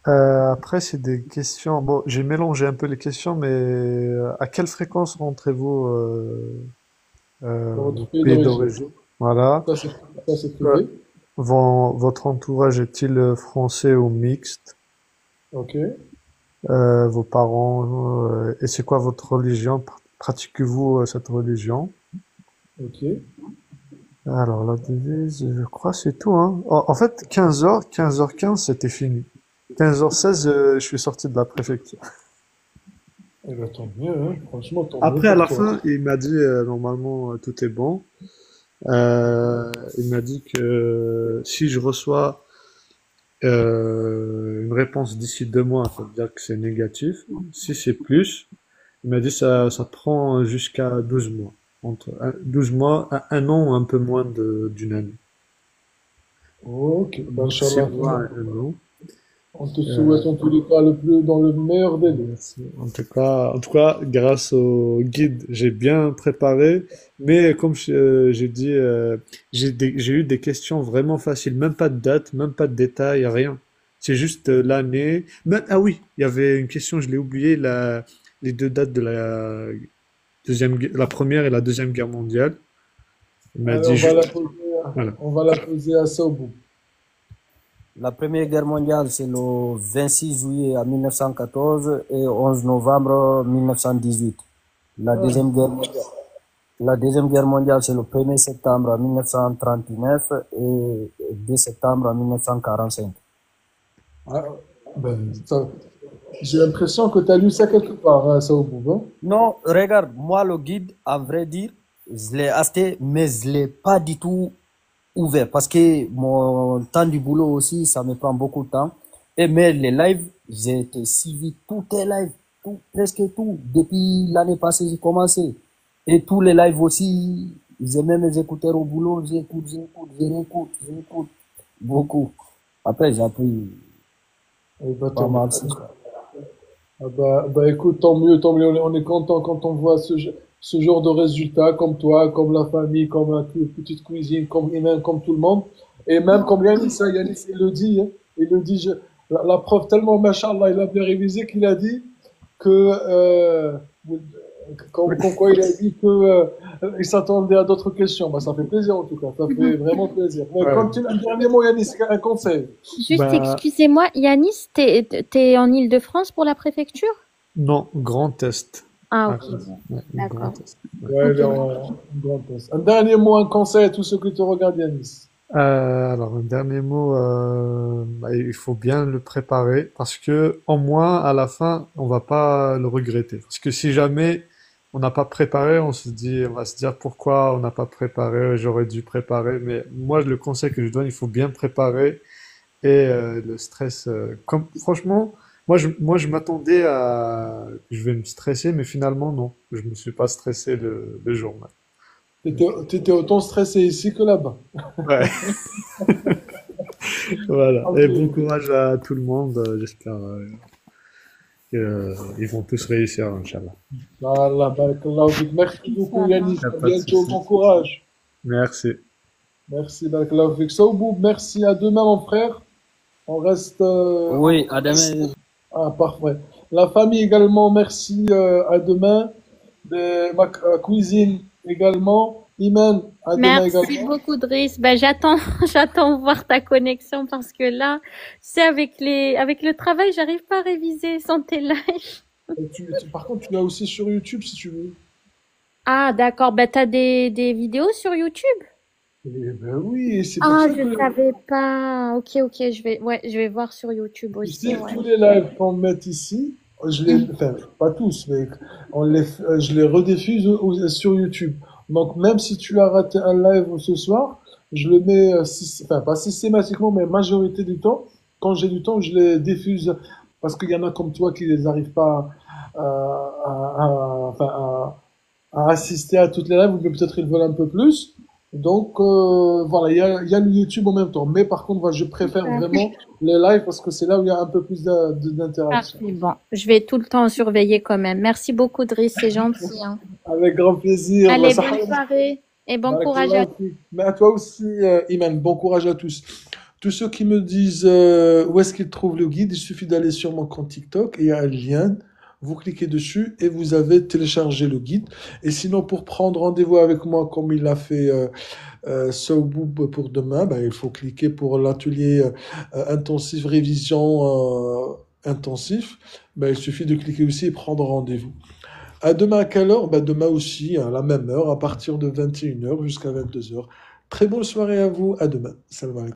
S4: Après, c'est des questions. Bon, j'ai mélangé un peu les questions, mais à quelle fréquence rentrez-vous
S2: Dans
S4: au
S2: votre pays
S4: pays
S2: d'origine.
S4: d'origine? Voilà.
S2: Ça, c'est
S4: Euh,
S2: privé.
S4: votre entourage est-il français ou mixte?
S2: Ok.
S4: Vos parents, et c'est quoi votre religion? Pratiquez-vous cette religion?
S2: Ok.
S4: Alors, la devise, je crois, c'est tout, hein. En fait, 15h15, c'était fini. 15h16, je suis sorti de la préfecture.
S2: Eh ben, tant mieux, hein. Franchement, tant mieux
S4: Après, à
S2: pour
S4: la
S2: toi.
S4: fin, il m'a dit, normalement, tout est bon. Il m'a dit que si je reçois une réponse d'ici 2 mois, ça veut dire que c'est négatif. Si c'est plus, il m'a dit ça prend jusqu'à 12 mois. Entre 12 mois à 1 an ou un peu moins d'une année.
S2: Ok. Ben,
S4: Donc, 6
S2: Inch'Allah,
S4: mois à 1 an.
S2: on te souhaite en tous les cas dans le meilleur des deux.
S4: Merci. En tout cas, grâce au guide, j'ai bien préparé. Mais comme j'ai dit, j'ai eu des questions vraiment faciles. Même pas de date, même pas de détails, rien. C'est juste l'année. Ah oui, il y avait une question, je l'ai oublié, les deux dates de la première et la deuxième guerre mondiale. Il m'a
S2: Allez,
S4: dit juste, voilà.
S2: on va la poser à Saoubou.
S3: La Première Guerre mondiale, c'est le 26 juillet à 1914 et 11 novembre 1918. La
S2: Ouais.
S3: Deuxième Guerre mondiale, la Deuxième Guerre mondiale, c'est le 1er septembre 1939 et 2 septembre 1945.
S2: Ah, j'ai l'impression que tu as lu ça quelque part, hein, Saoubou, hein.
S3: Non, regarde, moi, le guide, à vrai dire, je l'ai acheté, mais je l'ai pas du tout ouvert parce que mon temps du boulot aussi, ça me prend beaucoup de temps. Mais les lives, j'ai été suivi tous les lives, presque tout. Depuis l'année passée, j'ai commencé. Et tous les lives aussi, j'ai même les écouteurs au boulot, j'écoute beaucoup. Après, j'ai appris
S2: Eh ben,
S3: pas
S2: tant
S3: mal.
S2: mieux. Ah écoute, tant mieux, tant mieux. On est content quand on voit ce genre de résultats, comme toi, comme la famille, comme la petite cuisine, comme Iman, comme tout le monde. Et même comme Yanis, hein, Yanis, il le dit, hein, il le dit, la preuve tellement, machallah, il a bien révisé qu'il a dit que, comme quoi il a dit que, il s'attendait à d'autres questions. Bah, ça fait plaisir en tout cas, ça fait vraiment plaisir. Mais
S4: Ouais.
S2: comme tu un dernier mot, Yanis, un conseil.
S7: Juste,
S4: Bah,
S7: excusez-moi, Yanis, t'es en Île-de-France pour la préfecture?
S4: non, Grand Est.
S7: Ah,
S4: Ah,
S7: ok.
S4: ouais,
S7: D'accord.
S4: Grand Est.
S2: Ouais,
S7: Ok.
S2: en grand test. Un dernier mot, un conseil à tous ceux qui te regardent, Yanis.
S4: Alors, un dernier mot, il faut bien le préparer parce que, au moins, à la fin, on va pas le regretter. Parce que si jamais on n'a pas préparé, on va se dire pourquoi on n'a pas préparé, j'aurais dû préparer. Mais moi, le conseil que je donne, il faut bien préparer et le stress. Franchement, moi, je m'attendais à que je vais me stresser, mais finalement, non, je me suis pas stressé le jour même.
S2: T'étais autant stressé ici que là-bas.
S4: Ouais. Voilà.
S2: Ok.
S4: Et bon courage à tout le monde. J'espère qu'ils vont tous réussir, Inch'Allah.
S2: Voilà, barakallahu fik. Merci beaucoup,
S7: Inch'Allah.
S2: Yanis.
S4: Y a
S2: À
S4: pas de
S2: bientôt.
S4: souci.
S2: Bon courage.
S4: Merci.
S2: Merci, barakallahu fik. Saoubou, merci. À demain, mon frère. On reste,
S3: Oui, à demain.
S2: ah, parfait. La famille également, merci. À demain. Ma cuisine également. Iman, à demain
S7: Merci
S2: également.
S7: beaucoup, Driss. Ben, j'attends, j'attends voir ta connexion parce que là, c'est avec avec le travail, j'arrive pas à réviser sans tes lives.
S2: Et par contre, tu l'as aussi sur YouTube si tu veux.
S7: Ah, d'accord. Ben, t'as des vidéos sur YouTube?
S2: Eh ben oui, c'est pour
S7: Ah,
S2: ça
S7: je
S2: que
S7: savais pas. Ok, ok, je vais voir sur YouTube
S2: tu
S7: aussi,
S2: sais,
S7: ouais.
S2: tous les lives qu'on met ici, enfin, pas tous, mais je les rediffuse sur YouTube. Donc, même si tu as raté un live ce soir, je le mets, enfin, pas systématiquement, mais majorité du temps. Quand j'ai du temps, je les diffuse parce qu'il y en a comme toi qui les arrivent pas enfin, à assister à toutes les lives, ou bien peut-être ils veulent un peu plus. Donc, voilà, il y a le YouTube en même temps. Mais par contre, voilà, je préfère
S7: Super.
S2: vraiment les lives parce que c'est là où il y a un peu plus d'interaction.
S7: Parfait. Bon, je vais tout le temps surveiller quand même. Merci beaucoup, Driss, c'est gentil, hein.
S2: Avec grand plaisir.
S7: Allez,
S2: Ça-
S7: bonne soirée et bon courage à tous.
S2: Mais à toi aussi, Iman, bon courage à tous. Tous ceux qui me disent où est-ce qu'ils trouvent le guide, il suffit d'aller sur mon compte TikTok et il y a un lien. Vous cliquez dessus et vous avez téléchargé le guide. Et sinon, pour prendre rendez-vous avec moi, comme il l'a fait Saoubou pour demain, ben, il faut cliquer pour l'atelier intensif, révision intensif. Ben, il suffit de cliquer aussi et prendre rendez-vous. À demain à quelle heure? Ben, demain aussi, à la même heure, à partir de 21h jusqu'à 22h. Très bonne soirée à vous. À demain. Salam alaikum.